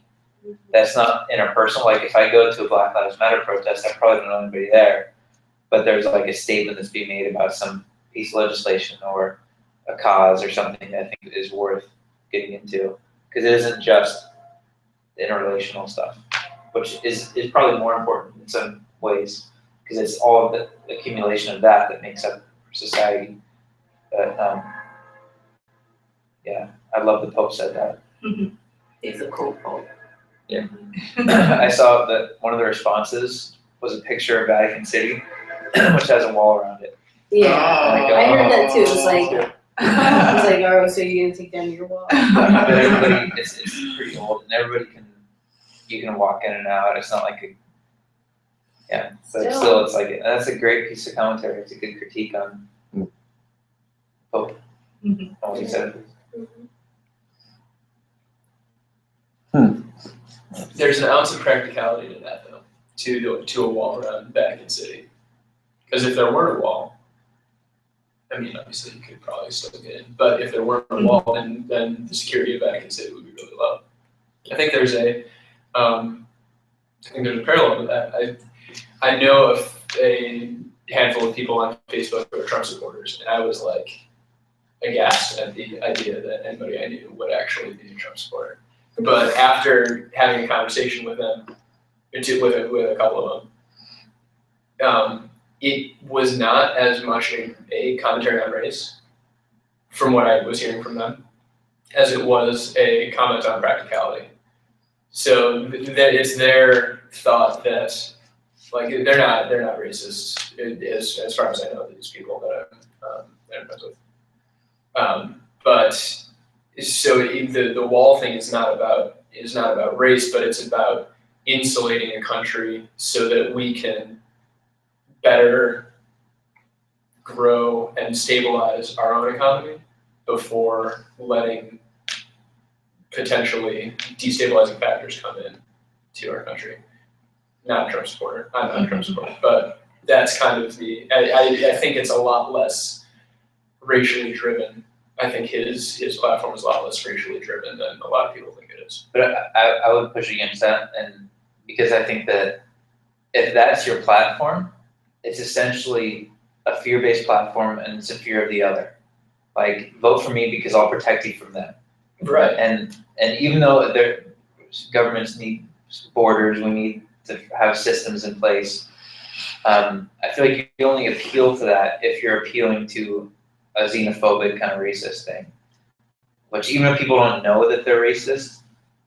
that's not interpersonal. Like if I go to a Black Lives Matter protest, I probably don't know anybody there, but there's like a statement that's being made about some piece of legislation or a cause or something that I think is worth getting into, because it isn't just the interrelational stuff, which is probably more important in some ways, because it's all of the accumulation of that makes up society. But yeah, I love the Pope said that. He's a cool Pope. Yeah. I saw that one of the responses was a picture of Vatican City, which has a wall around it. Yeah, Like, I heard that too. It was like, oh, so you're gonna take down your wall? But everybody, it's pretty old, and you can walk in and out. It's not like but still, it's like that's a great piece of commentary. It's a good critique on Pope. Mhm. On what he said. There's an ounce of practicality to that though, to a wall around Vatican City. Because if there weren't a wall, I mean, obviously you could probably still get in, but if there weren't a wall, then the security of Vatican City would be really low. I think there's a parallel to that. I know of a handful of people on Facebook who are Trump supporters, and I was like aghast at the idea that anybody I knew would actually be a Trump supporter. But after having a conversation with them, with a couple of them, it was not as much a commentary on race, from what I was hearing from them, as it was a comment on practicality. So that it's their thought that, like, they're not racist, as far as I know, these people that I'm friends with. But so the wall thing is not about race, but it's about insulating a country so that we can better grow and stabilize our own economy before letting potentially destabilizing factors come in to our country. Not a Trump supporter. I'm not a Trump supporter, but that's kind of I think it's a lot less racially driven. I think his platform is a lot less racially driven than a lot of people think it is. But I would push against that, and because I think that if that's your platform, it's essentially a fear-based platform, and it's a fear of the other. Like, vote for me because I'll protect you from them. Right. And even though governments need borders, we need to have systems in place. I feel like you only appeal to that if you're appealing to a xenophobic kind of racist thing. Which even if people don't know that they're racist,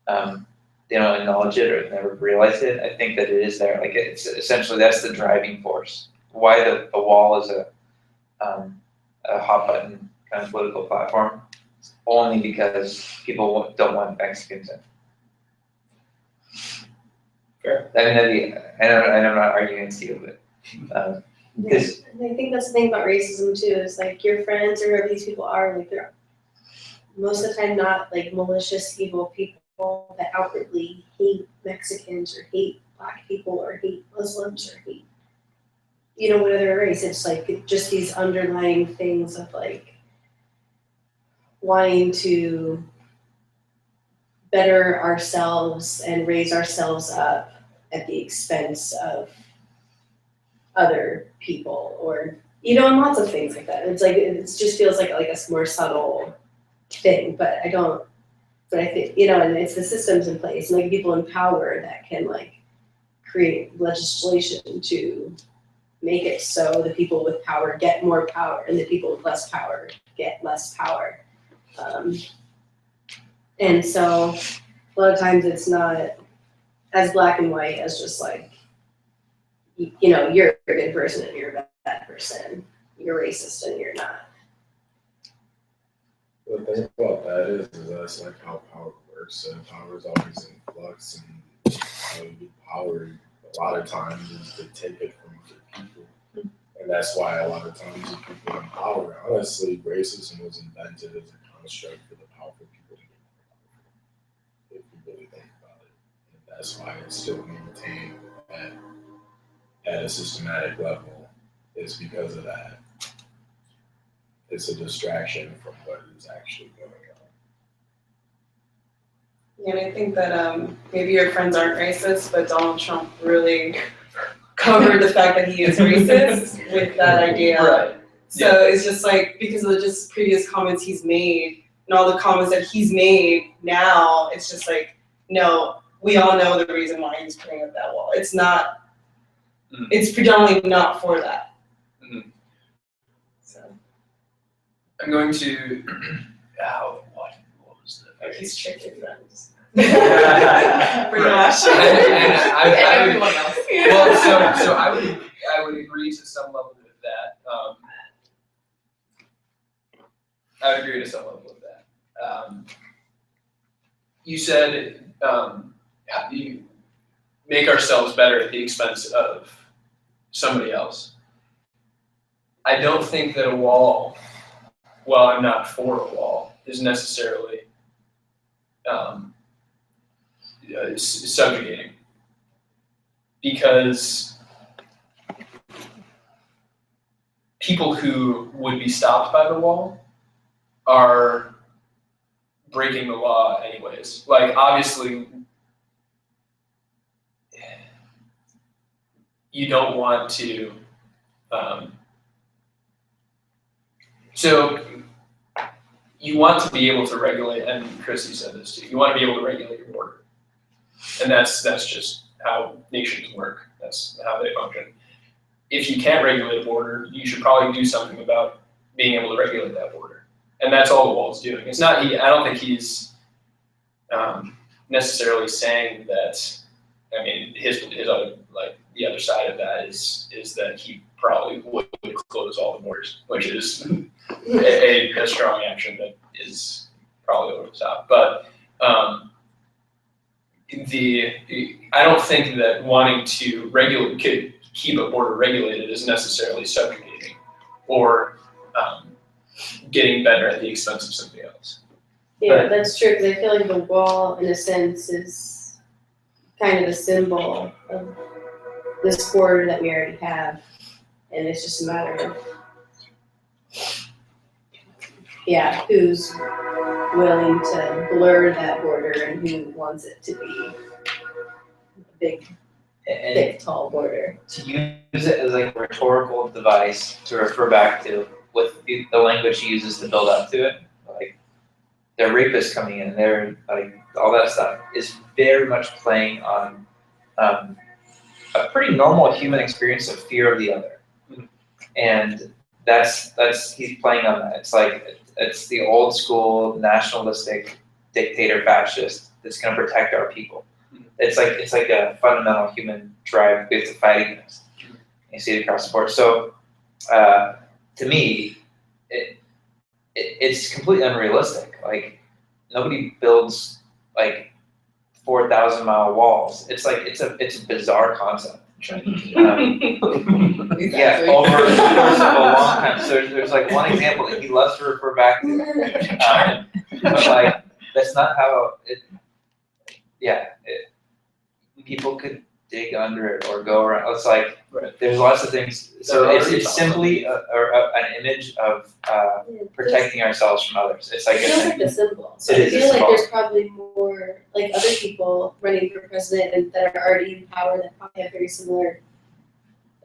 they don't acknowledge it or never realize it. I think that it is there. Like, it's essentially that's the driving force. Why the wall is a hot button kind of political platform. It's only because people don't want Mexicans in. Fair. I mean, I'm not arguing against you, but this. And I think that's the thing about racism too, is like your friends or whoever these people are, like they're most of the time not like malicious, evil people that outwardly hate Mexicans or hate Black people or hate Muslims or hate, whatever race. It's like just these underlying things of like wanting to better ourselves and raise ourselves up at the expense of other people, or and lots of things like that. It's like it just feels like a more subtle thing, but I think and it's the systems in place and like people in power that can like create legislation to make it so the people with power get more power and the people with less power get less power. And so a lot of times it's not as black and white as just like, you're a good person and you're a bad person. You're racist and you're not. The thing about that is that's like how power works. So power is always in flux, and how you get power a lot of times is to take it from other people. And that's why a lot of times the people in power, honestly, racism was invented as a construct for the powerful people to get more powerful, if you really think about it. And that's why it's still maintained at a systematic level, is because of that. It's a distraction from what is actually going on. And I think that maybe your friends aren't racist, but Donald Trump really covered the fact that he is racist with that idea. Right. So it's just like, because of the just previous comments he's made and all the comments that he's made now, it's just like, no, we all know the reason why he's putting up that wall. It's not, it's predominantly not for that. Mhm. So. I'm going to, what was the Like he's tricking friends. Pretty much. And I would, everyone else. well, so I would agree to some level with that. I would agree to some level with that. You said you make ourselves better at the expense of somebody else. I don't think that a wall, while I'm not for a wall, is necessarily subjugating, because people who would be stopped by the wall are breaking the law anyways. Like, obviously, you don't want to, so you want to be able to regulate, and Christy said this too, you want to be able to regulate your border. And that's just how nations work. That's how they function. If you can't regulate a border, you should probably do something about being able to regulate that border. And that's all the wall's doing. It's not, I don't think he's necessarily saying that, I mean, his other, like, the other side of that is that he probably would close all the borders, which is a strong action that is probably over the top. But I don't think that wanting to keep a border regulated is necessarily subjugating or getting better at the expense of somebody else. Yeah, that's true, because I feel like the wall, in a sense, is kind of a symbol of this border that we already have, and it's just a matter of, yeah, who's willing to blur that border and who wants it to be a big, And thick, tall border. to use it as like a rhetorical device to refer back to with the language he uses to build up to it, like they're rapists coming in, they're like all that stuff is very much playing on a pretty normal human experience of fear of the other, and that's he's playing on that. It's like it's the old school nationalistic dictator fascist that's going to protect our people. It's like a fundamental human drive we have to fight against. You see it across the board. So to me, it's completely unrealistic. Like nobody builds like 4,000-mile walls. It's like it's a bizarre concept. Yeah, over the course of a long time. So there's like one example that he loves to refer back to, but like that's not how it. Yeah, people could dig under it or go around. It's like there's lots of things. So it's simply an image of protecting ourselves from others. It's like It feels like a symbol. So It I is a feel like symbol. there's probably more like other people running for president and that are already in power that probably have very similar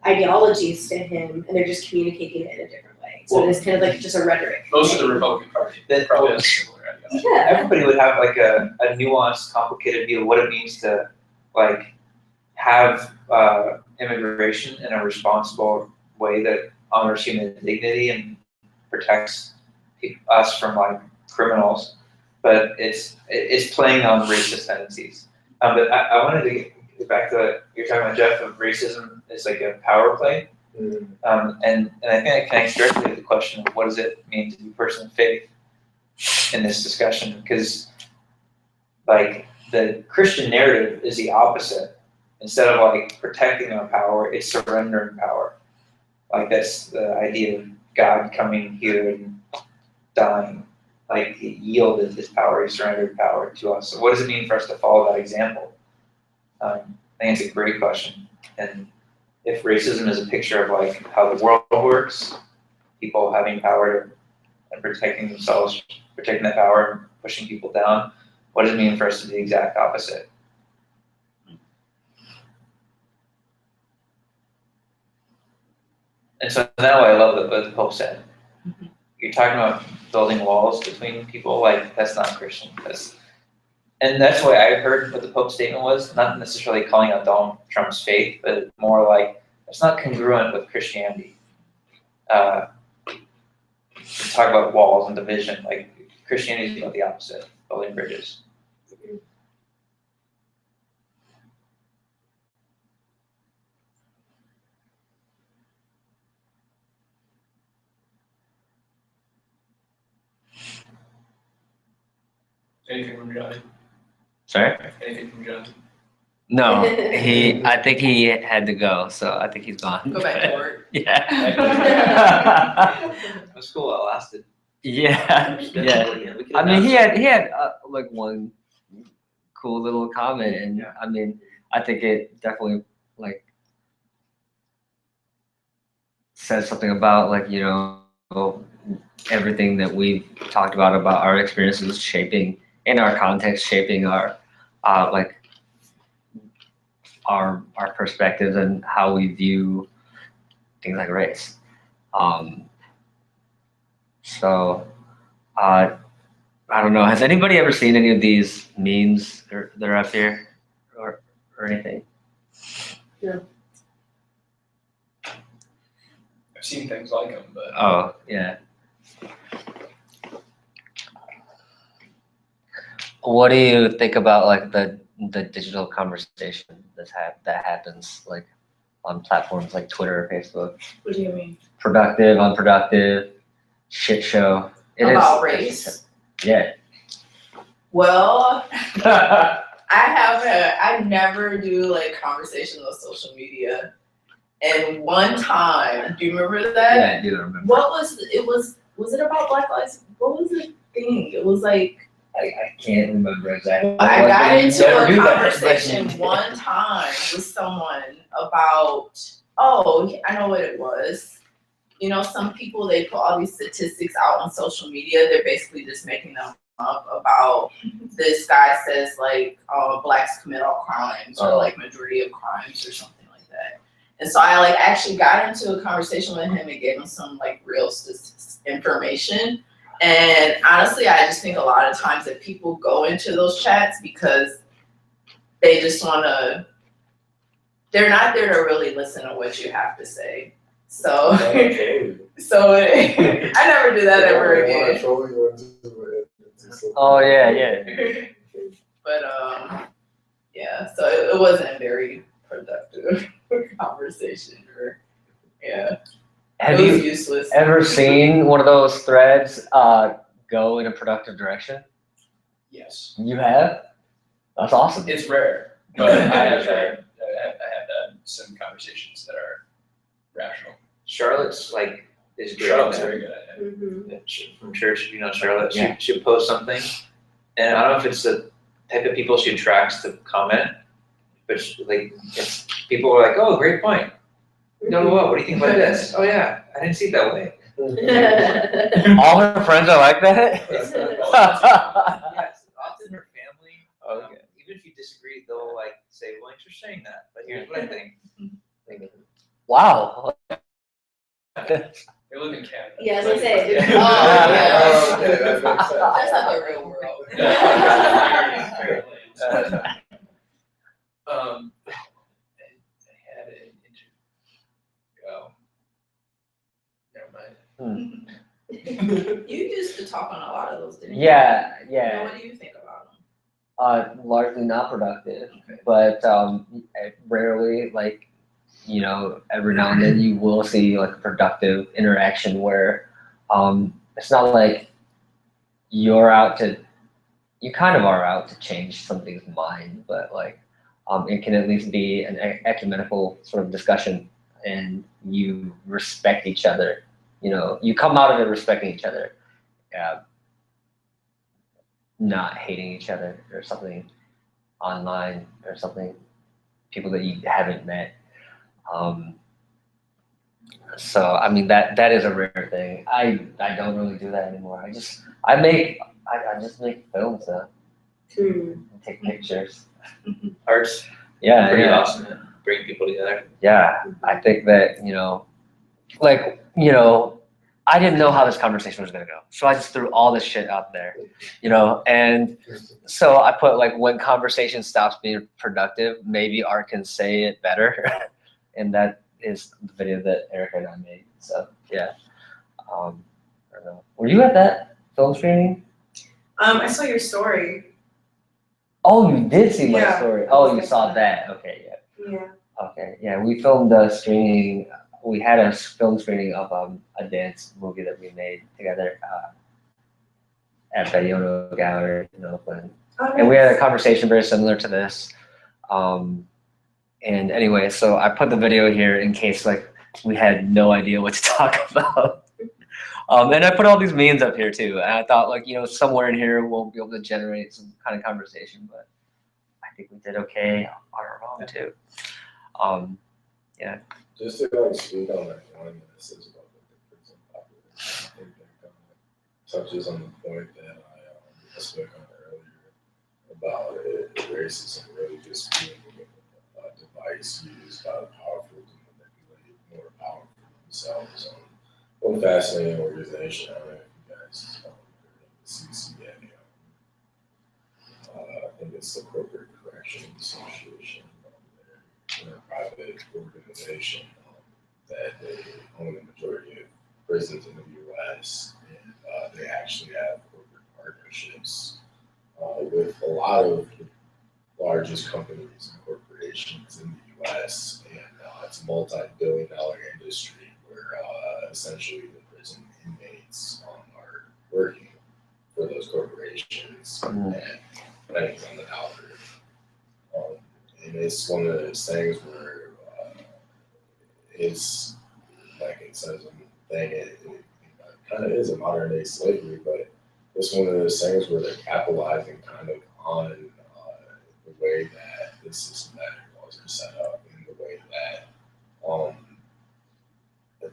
ideologies to him, and they're just communicating it in a different way. So Well, it's kind of like just a rhetoric. Most of the Republican Party That- probably has similar ideology. Yeah. everybody would have like a nuanced, complicated view of what it means to like have immigration in a responsible way that honors human dignity and protects us from like criminals. But it's playing on racist tendencies. But I wanted to get back to you're talking about, Jeff, of racism as like a power play. And I think that connects directly to the question of what does it mean to be a person of faith in this discussion, because like the Christian narrative is the opposite. Instead of like protecting our power, it's surrendering power. Like that's the idea of God coming here and dying. Like he yielded his power, he surrendered power to us. So what does it mean for us to follow that example? I think it's a great question. And if racism is a picture of like how the world works, people having power and protecting themselves, protecting that power, and pushing people down, what does it mean for us to do the exact opposite? And so now I love what the Pope said. You're talking about building walls between people, like that's not Christian. And that's why I heard what the Pope's statement was, not necessarily calling out Donald Trump's faith, but more like it's not congruent with Christianity. To talk about walls and division, like Christianity is about the opposite, building bridges. Anything from Johnny? Sorry? Anything from Johnny? No, I think he had to go, so I think he's gone. Go back to work. Yeah. That's cool. It lasted. Yeah, yeah. We could I mean, announce he had like one cool little comment, and I mean, I think it definitely like says something about like, you know, everything that we've talked about our experiences shaping in our context, shaping our like our perspectives and how we view things like race. So I don't know. Has anybody ever seen any of these memes that are up here or anything? I've seen things like them, but Oh, yeah. What do you think about like the digital conversation that happens like on platforms like Twitter or Facebook? What do you mean? Productive, unproductive, shit show. About race? Yeah. Well, I never do like conversations on social media. And one time, do you remember that? Yeah, I do remember. What was it about Black Lives? What was the thing? It was like I can't remember exactly. I got into Never a do that. conversation one time with someone about, oh, I know what it was. You know, some people, they put all these statistics out on social media. They're basically just making them up about this guy says like blacks commit all crimes or like majority of crimes or something like that. And so I like actually got into a conversation with him and gave him some like real information. And honestly, I just think a lot of times that people go into those chats because they just they're not there to really listen to what you have to say. So, Okay. so I never do that ever again. Oh yeah. But yeah, so it wasn't a very productive conversation, or yeah. Have It was you useless. ever seen one of those threads go in a productive direction? yes, You have? That's awesome. it's rare. But I have had some conversations that are rational. Charlotte's like is great. Charlotte's man. very good at it. Mhm. From church, you know Charlotte. Yeah. She'll post something, and I don't know if it's the type of people she attracts to comment, but it's people are like, "Oh, great point. No, what do you think about this? Oh yeah, I didn't see it that way." All her friends are like that? Yes, often her family. Okay. Even if you disagree, they'll like say, "Well, thanks for saying that, but here's what I think." Wow. They live in Canada. Yeah, I was gonna say. Oh, yeah. Okay, that makes sense. That's not the real world. I had an interview. Oh. Never mind. You used to talk on a lot of those, didn't you? Yeah, Now, yeah. what do you think about them? Largely not productive, but rarely, like, you know, every now and then you will see like a productive interaction where it's not like you kind of are out to change somebody's mind, but like it can at least be an ecumenical sort of discussion, and you respect each other. You know, you come out of it respecting each other, not hating each other or something online or something, people that you haven't met. So I mean that is a rare thing. I don't really do that anymore. I just make films now. And take pictures. Art's Yeah, pretty yeah. awesome to bring people together. Yeah, I think that, you know, like, you know, I didn't know how this conversation was gonna go. So I just threw all this shit out there, you know, and so I put like, when conversation stops being productive, maybe art can say it better. And that is the video that Erica and I made. So yeah. I don't know. Were you at that film screening? I saw your story. Oh, you did see my Yeah. story. Oh, you saw that. Okay, yeah. Yeah. Okay, yeah, we filmed a screening. We had a film screening of a dance movie that we made together. at Betty Ono Gallery in Oakland. Oh, And we nice. had a conversation very similar to this. And anyway, so I put the video here in case like we had no idea what to talk about. And I put all these memes up here too. And I thought like, somewhere in here we'll be able to generate some kind of conversation, but I think we did okay on our own too. Just to like speak on that one, this is about the prison population. I think that kind of touches on the point that I spoke on earlier about racism really just being a device used by the powerful to manipulate more powerful themselves. One fascinating organization, I don't know if you guys heard of the CCA. I think it's the Corporate Corrections Association. They're a private organization that they own the majority of prisons in the U.S. and they actually have corporate partnerships with a lot of the largest companies and corporations in the U.S. and it's a multi-billion-dollar industry where essentially the prison inmates are working for those corporations and pennies on the dollar. And it's one of those things where it's like it says in the thing, it kind of is a modern day slavery, but it's one of those things where they're capitalizing kind of on the way that the systematic laws are set up and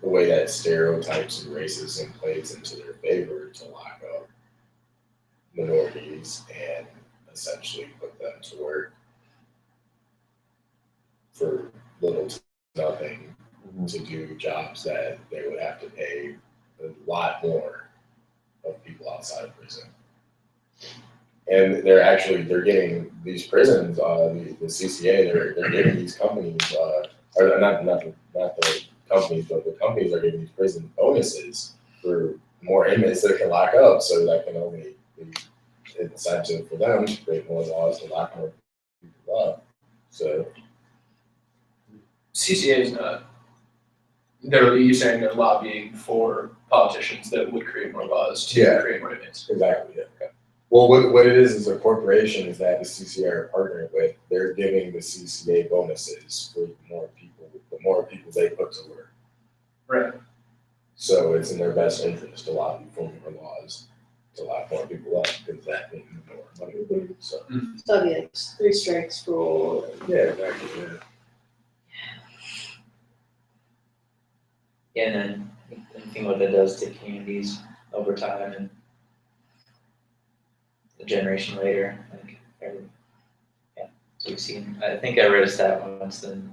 the way that stereotypes and racism plays into their favor to lock up minorities and essentially put them to work for little to nothing to do jobs that they would have to pay a lot more of people outside of prison. And they're getting these prisons, the CCA, they're giving these companies, or not the companies, but the companies are giving these prison bonuses for more inmates that can lock up, so that can only be an incentive for them to create more laws to lock more people up. So CCA is not, you're saying they're lobbying for politicians that would create more laws to create more inmates. exactly, yeah. Okay. Well, what it is a corporation is that the CCA are partnering with. They're giving the CCA bonuses for the more people they put to work. Right. So it's in their best interest to lobby for more laws to lock more people up because that means more money. So So it'd be like 3 strikes rule. yeah, exactly. Yeah. Yeah, and then think what that does to communities over time and the generation later, like, so we've seen, I think I read a stat once, and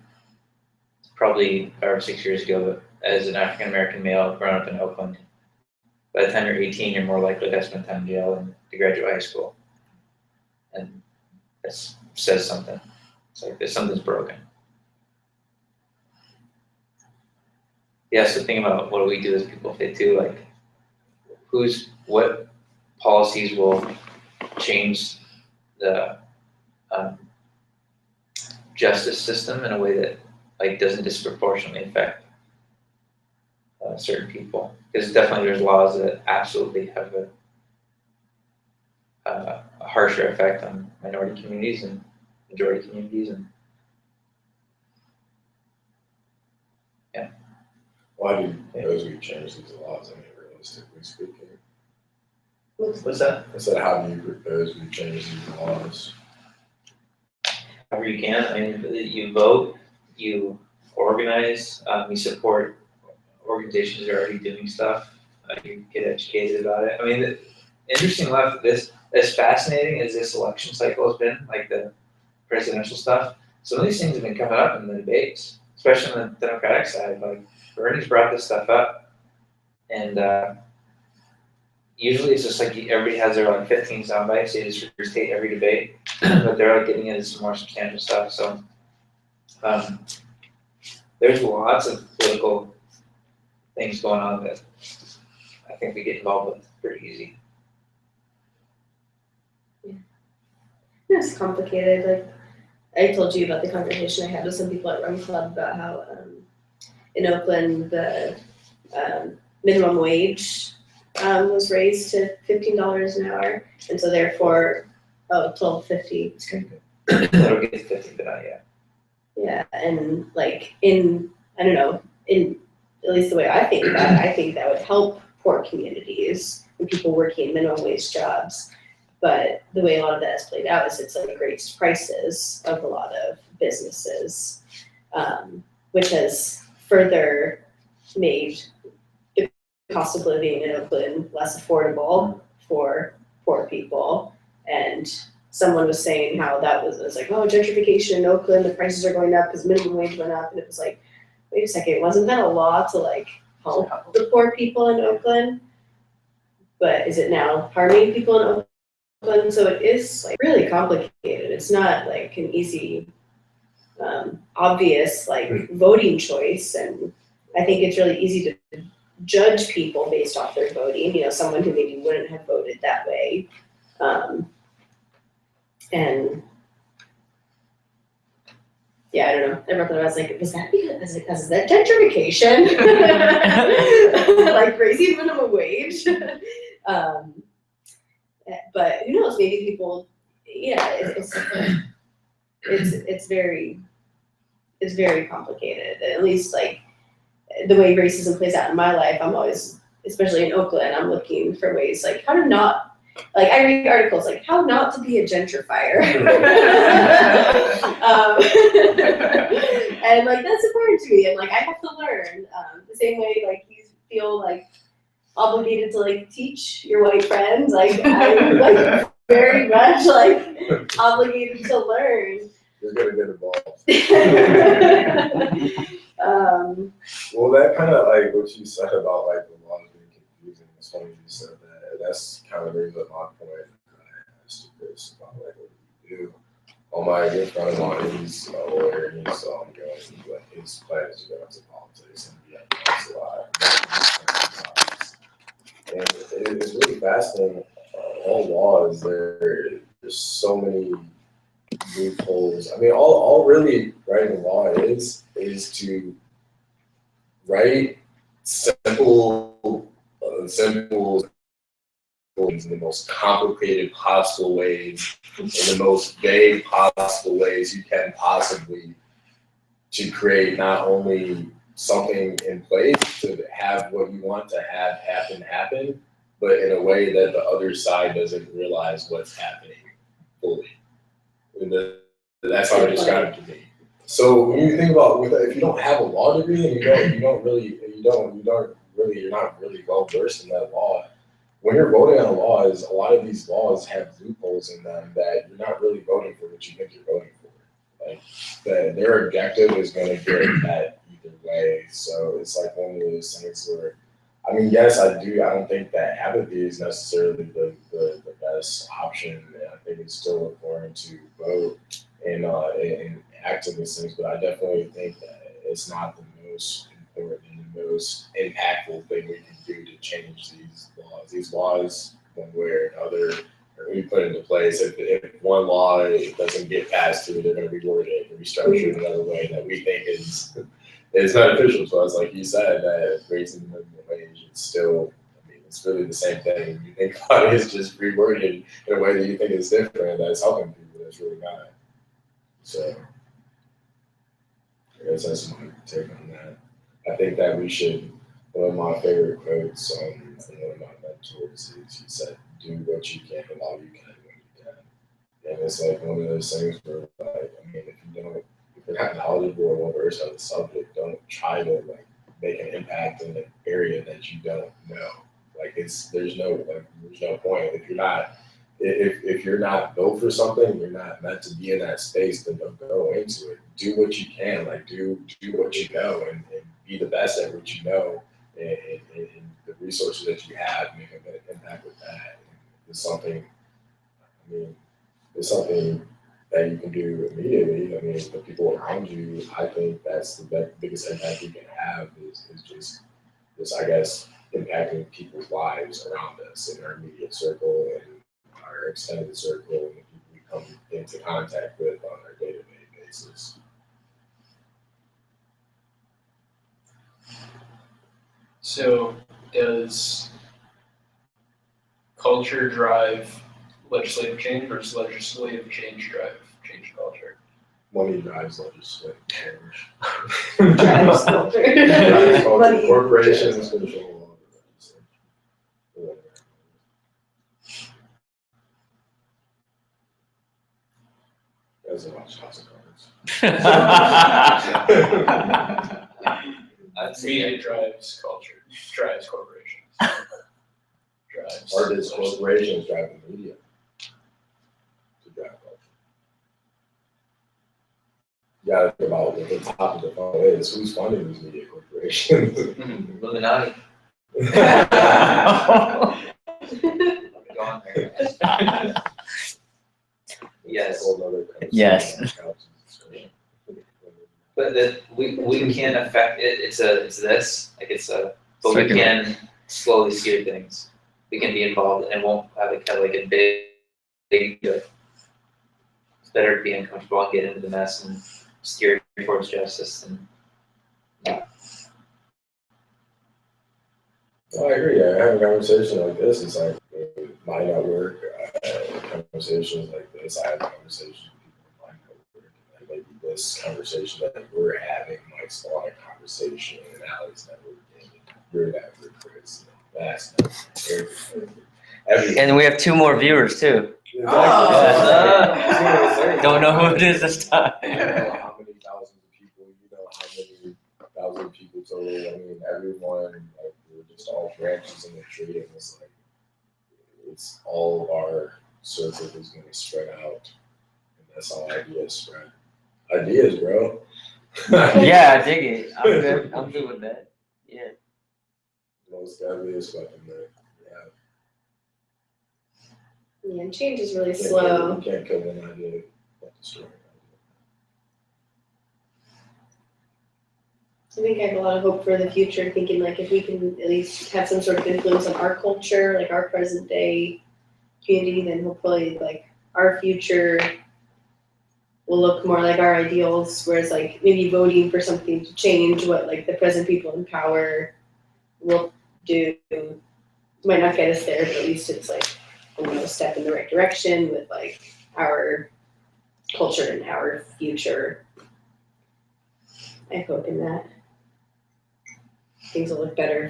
it's probably 5 or 6 years ago, but as an African-American male growing up in Oakland, by the time you're 18, you're more likely to spend time in jail than to graduate high school. And that says something. It's like something's broken. Yeah, so think about what do we do as people fit too, like what policies will change the justice system in a way that like doesn't disproportionately affect certain people, because definitely there's laws that absolutely have a harsher effect on minority communities and majority communities, and Why do you propose we change these laws? I mean, realistically speaking. what's that? I said, how do you propose we change these laws? However you can. I mean, you vote, you organize, you support organizations that are already doing stuff, you get educated about it. I mean, the interesting enough, as fascinating as this election cycle has been, like the presidential stuff, some of these things have been coming up in the debates, especially on the Democratic side. Like Bernie's brought this stuff up, and usually it's just like everybody has their like 15 sound bites, they just restate every debate, but they're like getting into some more substantial stuff. So there's lots of political things going on that I think we get involved with pretty easy. It's complicated. Like I told you about the conversation I had with some people at Run Club about how in Oakland the minimum wage was raised to $15 an hour, and so therefore, $12.50. That'll get to 50, but not yet. Yeah, and like I don't know, in at least the way I think about it, I think that would help poor communities and people working minimum wage jobs. But the way a lot of that has played out is it's like raised prices of a lot of businesses, which has further made the cost of living in Oakland less affordable for poor people. And someone was saying how it was like, oh, gentrification in Oakland, the prices are going up because minimum wage went up. And it was like, wait a second, wasn't that a law to like help the poor people in Oakland? But is it now harming people in Oakland? So it is like really complicated. It's not like an easy, obvious like voting choice. And I think it's really easy to judge people based off their voting. You know, someone who maybe wouldn't have voted that way. And yeah, I don't know. I remember I was like, was that because of that gentrification? Like raising minimum wage? But who knows? Maybe people, yeah, it's very complicated. At least like the way racism plays out in my life, I'm always, especially in Oakland, I'm looking for ways like how to not. Like I read articles like how not to be a gentrifier, and like that's important to me. And like I have to learn the same way like you feel like obligated to like teach your white friends. Like I'm like very much like obligated to learn. You're gonna get involved. Well, that kind of like what you said about like the laws being confusing. It's funny you said that. That's kind of brings up my point. I asked you this about like what do you do. My good friend of mine, he's a lawyer, and he's going like his plan is to go into politics and be at a lot. And it's really fascinating. All laws, there's so many loopholes. I mean, all really writing a law is to write simple in the most complicated possible ways, in the most vague possible ways you can possibly, to create not only something in place to have what you want to have happen, but in a way that the other side doesn't realize what's happening fully. That's how I describe it to me. So when you think about if you don't have a law degree and you're not really well versed in that law, when you're voting on laws, a lot of these laws have loopholes in them that you're not really voting for what you think you're voting for. Like their objective is going to get at either way. So it's like one of those things where, I mean, yes, I don't think that apathy is necessarily the best option. I think it's still important to vote and act in these things, but I definitely think that it's not the most important and the most impactful thing we can do to change these laws. These laws, one way or another, are going to be put into place. If one law doesn't get passed through, they're going to be worded and restructured another way that we think is beneficial to us. Like you said, that raising the minimum wage, it's still, I mean, it's really the same thing. You think about it, it's just reworded in a way that you think is different, that's helping people, that's really not. So I guess that's my take on that. I think that we should, one of my favorite quotes from one of my mentors is, he said, do what you can while you can when you can. And it's like one of those things where, like, I mean, if you're not knowledgeable or well versed on the subject, don't try to like make an impact in an area that you don't know. Like there's no point. If you're not built for something, you're not meant to be in that space, then don't go into it. Do what you can, like do what you know and be the best at what you know, and the resources that you have, make a big impact with that. It's something, I mean, it's something that you can do immediately. I mean, the people around you, I think that's the biggest impact you can have is just, I guess, impacting people's lives around us in our immediate circle and our extended circle and the people we come into contact with on a day-to-day basis. So does culture drive legislative change versus legislative change drive change culture? Money drives legislative change. Drives culture. Drives culture. Money. Corporations control all the legislation. That's a lot of shots of I'd say Media drives culture, drives corporations. Drives. Or does corporations drive the media to drive culture? You gotta think about what the top of the funnel is. Who's funding these media corporations? Illuminati. Go on there. Yes. Whole nother Yes. conversation. But we can affect it, it's this, like but we Circular. can slowly steer things. We can be involved and won't have it kind of like a big, it's better to be uncomfortable and get into the mess and steer towards justice and Well, I agree. I have a conversation like this. It's like my network. I have conversations like this. I have conversations with people in my network. And maybe this conversation that we're having might spawn a conversation in Alex network, and your network, Chris, that's every. And we have 2 more viewers too. Don't know who it is this time. You know how many thousands of people, you know how many thousand people total. I mean, everyone, like, we're just all branches in the tree, and it's like, it's all of our circle is going to spread out. And that's how ideas spread. Ideas, bro. Yeah, I dig it. I'm good with that. Yeah. Most deadliest weapon that we have. Yeah, and change is really You can't slow. kill- You can't kill an idea, but destroy an I think I have a lot of hope for the future, thinking like if we can at least have some sort of influence on our culture, like our present day community, then hopefully like our future will look more like our ideals, whereas like maybe voting for something to change what like the present people in power will do might not get us there, but at least it's like a step in the right direction with like our culture and our future. I hope in that things will look better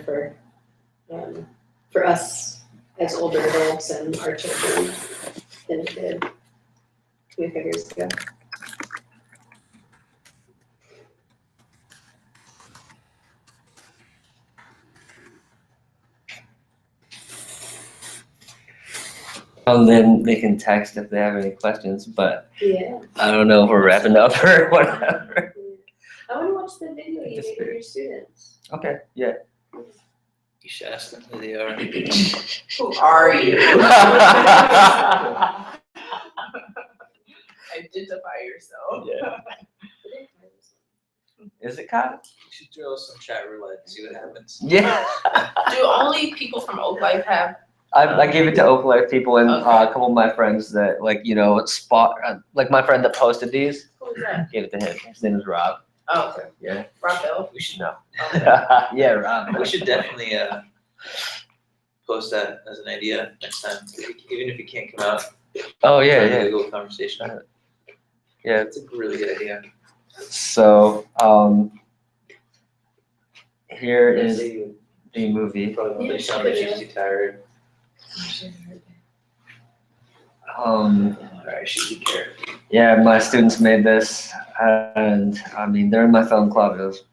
for us as older adults and our children than it did 25 years ago. Then they can text if they have any questions, but Yeah. I don't know if we're wrapping up or whatever. I want to watch the video you made of your students. Okay, yeah. you should ask them who they are. Who are you? Identify yourself. Yeah. Is it Kyle? You should throw some chat roulette and see what happens. Yeah. Do only people from Oak Life have? I gave it to Oak Life people and Okay. a couple of my friends that spot like my friend that posted these. Who is that? Gave it to him. His name is Rob. Oh, okay. Yeah. Raphael. We should No. Okay. Yeah, Rob. We should definitely post that as an idea next time, even if you can't come out. Oh yeah, Have a yeah. legal conversation. Yeah. It's a really good idea. So here is the movie. Probably won't be sound she's too tired. Alright, she should care. Yeah, my students made this, and I mean they're in my film club. It was,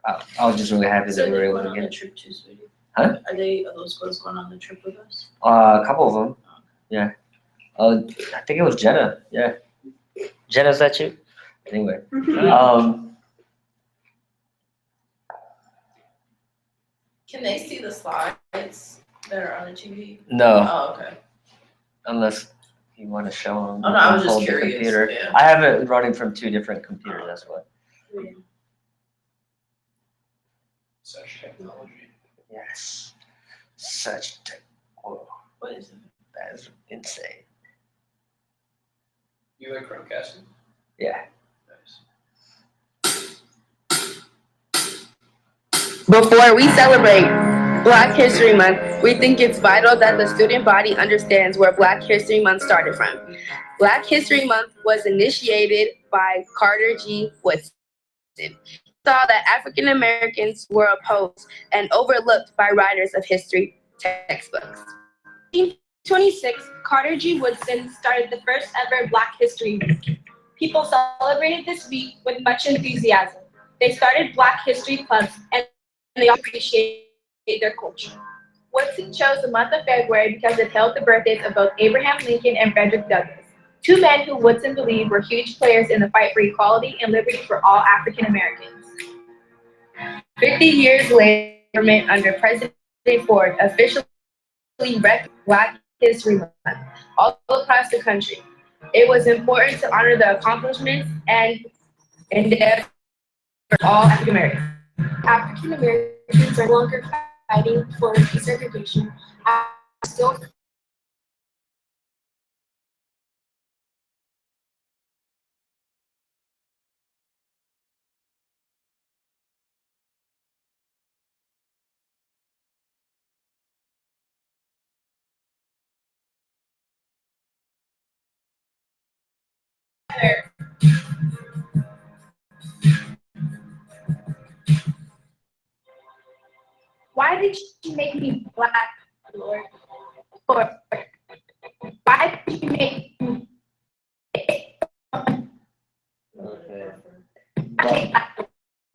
I was just really happy So that we were they able going to on get the it. trip too, sweetie? Huh? Are those girls going on the trip with us? A couple of them. Yeah. I think it was Jenna. Yeah. Jenna, is that you? Anyway. Can they see the slides that are on the TV? No, Oh, okay. unless you want to show them. Oh, no, I was just Hold the curious. computer. Yeah. I have it running from 2 different computers. That's why. Such technology. Yes. Such. Whoa, What is it? that is insane. You like Chromecasting? Yeah. Nice. Before we celebrate, Black History Month, we think it's vital that the student body understands where Black History Month started from. Black History Month was initiated by Carter G. Woodson. He saw that African Americans were opposed and overlooked by writers of history textbooks. In 1926, Carter G. Woodson started the first ever Black History Week. People celebrated this week with much enthusiasm. They started Black History clubs and they all appreciated their culture. Woodson chose the month of February because it held the birthdays of both Abraham Lincoln and Frederick Douglass, two men who Woodson believed were huge players in the fight for equality and liberty for all African Americans. 50 years later, government under President Ford officially recognized Black History Month all across the country. It was important to honor the accomplishments and endeavors for all African Americans. African Americans are no longer fighting for desegregation. Still Why did you make me black, Lord? Or why did you make me? Okay.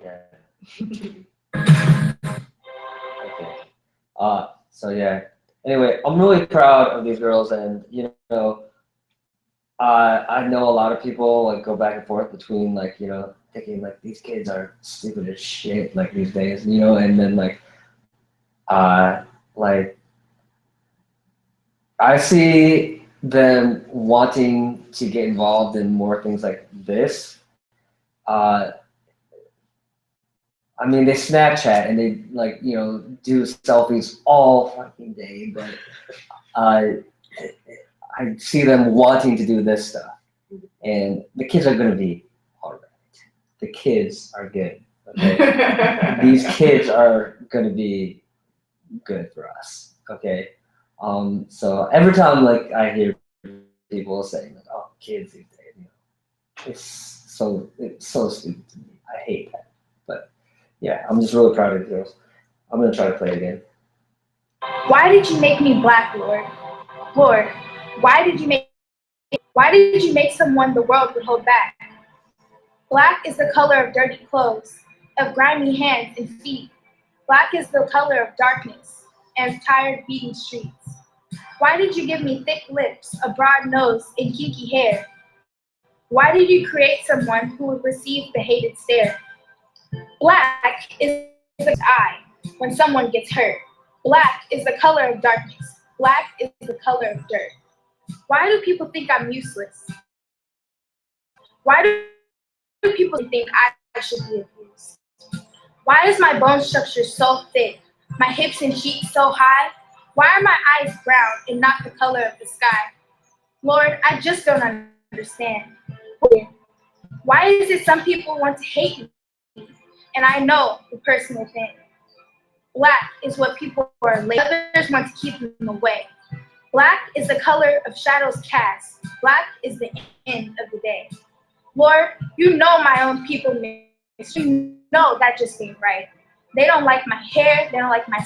Yeah. Okay. So yeah. Anyway, I'm really proud of these girls, and you know, I know a lot of people like go back and forth between like, you know, thinking like these kids are stupid as shit like these days, you know, and then like I see them wanting to get involved in more things like this. I mean, they Snapchat and they like, you know, do selfies all fucking day, but I see them wanting to do this stuff, and the kids are gonna be all right. The kids are good. Okay? These kids are gonna be good for us. Okay. So every time like I hear people saying like, "Oh, kids these days," you know, it's so stupid to me. I hate that. But yeah, I'm just really proud of the girls. I'm gonna try to play again. Why did you make me black, Lord? Lord, why did you make someone the world would hold back? Black is the color of dirty clothes, of grimy hands and feet. Black is the color of darkness and tired beating streets. Why did you give me thick lips, a broad nose, and kinky hair? Why did you create someone who would receive the hated stare? Black is the eye when someone gets hurt. Black is the color of darkness. Black is the color of dirt. Why do people think I'm useless? Why do people think I should be abused? Why is my bone structure so thick, my hips and cheeks so high? Why are my eyes brown and not the color of the sky? Lord, I just don't understand. Why is it some people want to hate me, and I know the person within? Black is what people are late. Others want to keep them away. Black is the color of shadows cast. Black is the end of the day. Lord, you know my own people miss. You know that just ain't right. They don't like my hair, they don't like my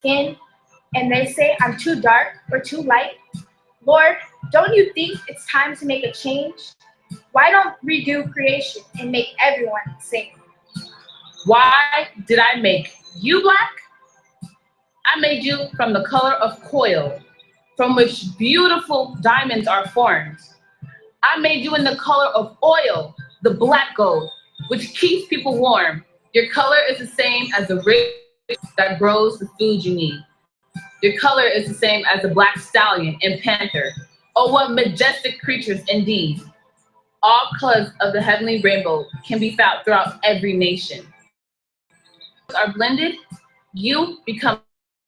skin, and they say I'm too dark or too light. Lord, don't you think it's time to make a change? Why don't redo creation and make everyone the same? Why did I make you black? I made you from the color of coil, from which beautiful diamonds are formed. I made you in the color of oil, the black gold, which keeps people warm. Your color is the same as the race that grows the food you need. Your color is the same as the black stallion and panther. Oh, what majestic creatures indeed. All colors of the heavenly rainbow can be found throughout every nation. Are blended, you become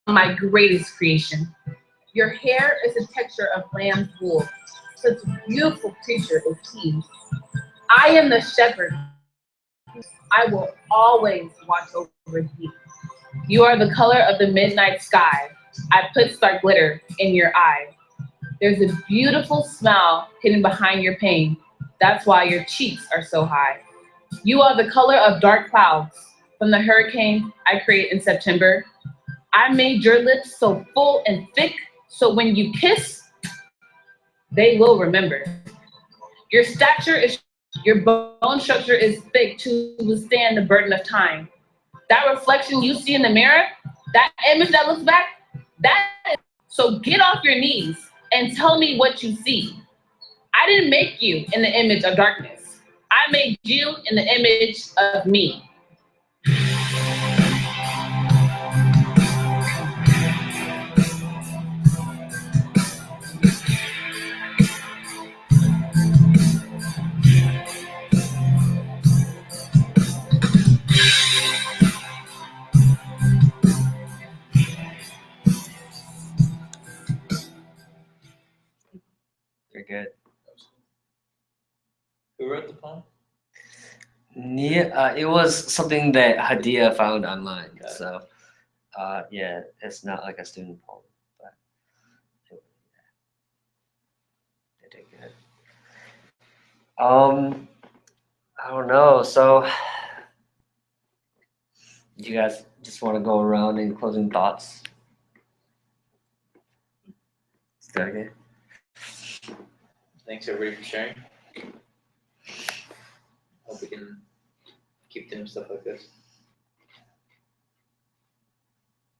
my greatest creation. Your hair is the texture of lamb's wool. Such a beautiful creature is he. I am the shepherd. I will always watch over thee. You are the color of the midnight sky. I put star glitter in your eye. There's a beautiful smile hidden behind your pain. That's why your cheeks are so high. You are the color of dark clouds. From the hurricane I create in September, I made your lips so full and thick, so when you kiss, they will remember. Your bone structure is thick to withstand the burden of time. That reflection you see in the mirror, that image that looks back, so get off your knees and tell me what you see. I didn't make you in the image of darkness. I made you in the image of me. Very good. Who wrote the poem? Yeah, it was something that Hadia found online. Got it. So, yeah, it's not like a student poem, but they did good. I don't know. So, you guys just want to go around in closing thoughts? Is that okay? Thanks everybody for sharing. Hope we can keep doing stuff like this.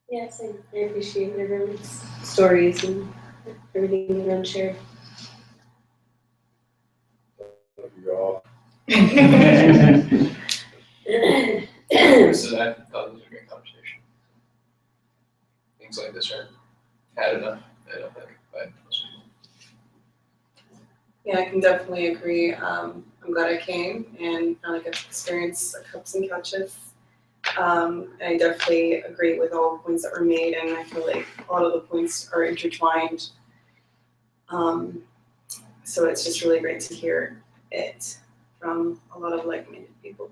Yes, I appreciate everyone's stories and everything everyone shared. Love you all. So that thought it was a great conversation. Things like this are had enough, I don't think, but Yeah, I can definitely agree. I'm glad I came and finally got to experience cups and couches. I definitely agree with all the points that were made, and I feel like a lot of the points are intertwined. So it's just really great to hear it from a lot of like-minded people.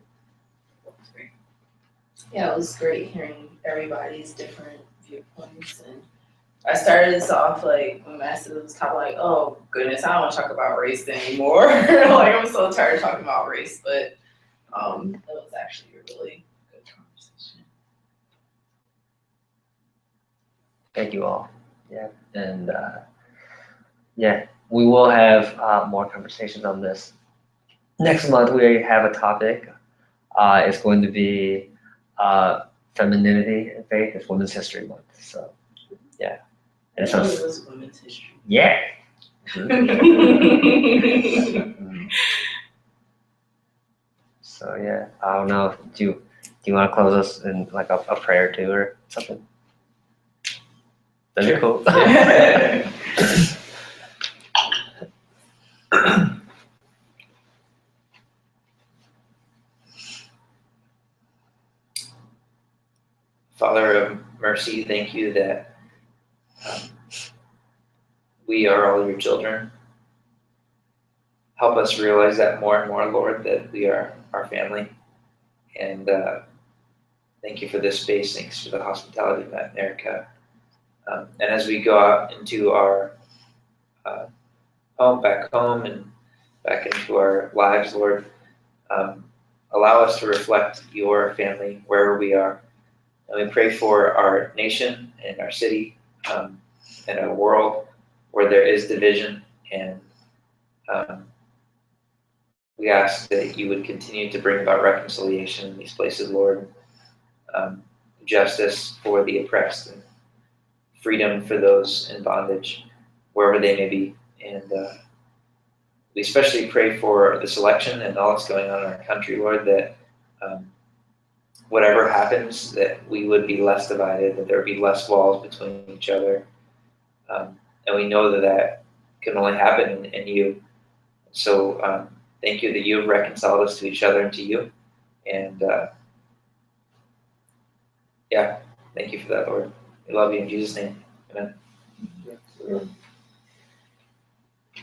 Yeah, it was great hearing everybody's different viewpoints, and I started this off like when Master was kind of like, oh goodness, I don't want to talk about race anymore. Like I'm so tired of talking about race, but it was actually a really good conversation. Thank you all. Yeah, and yeah, we will have more conversations on this. Next month we have a topic. It's going to be femininity and faith. It's Women's History Month. So yeah, and It was women's history. yeah. So yeah, I don't know. Do you want to close us in like a prayer too or something? That'd be cool. Father of mercy, thank you that we are all your children. Help us realize that more and more, Lord, that we are our family. And thank you for this space. Thanks for the hospitality, Matt and Erica. And as we go out into our back home and back into our lives, Lord, allow us to reflect your family wherever we are. And we pray for our nation and our city and our world where there is division. And we ask that you would continue to bring about reconciliation in these places, Lord. Justice for the oppressed and freedom for those in bondage, wherever they may be. And we especially pray for this election and all that's going on in our country, Lord, that whatever happens, that we would be less divided, that there would be less walls between each other. And we know that that can only happen in you. So thank you that you have reconciled us to each other and to you. And yeah, thank you for that, Lord. We love you in Jesus' name. Amen.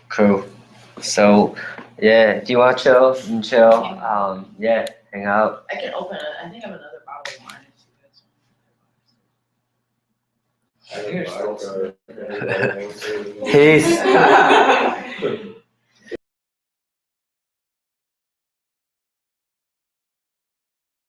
Cool. So yeah, do you want to chill and chill? Yeah, hang out. I can open it. I think I have another bottle of wine if you guys I think it's Peace.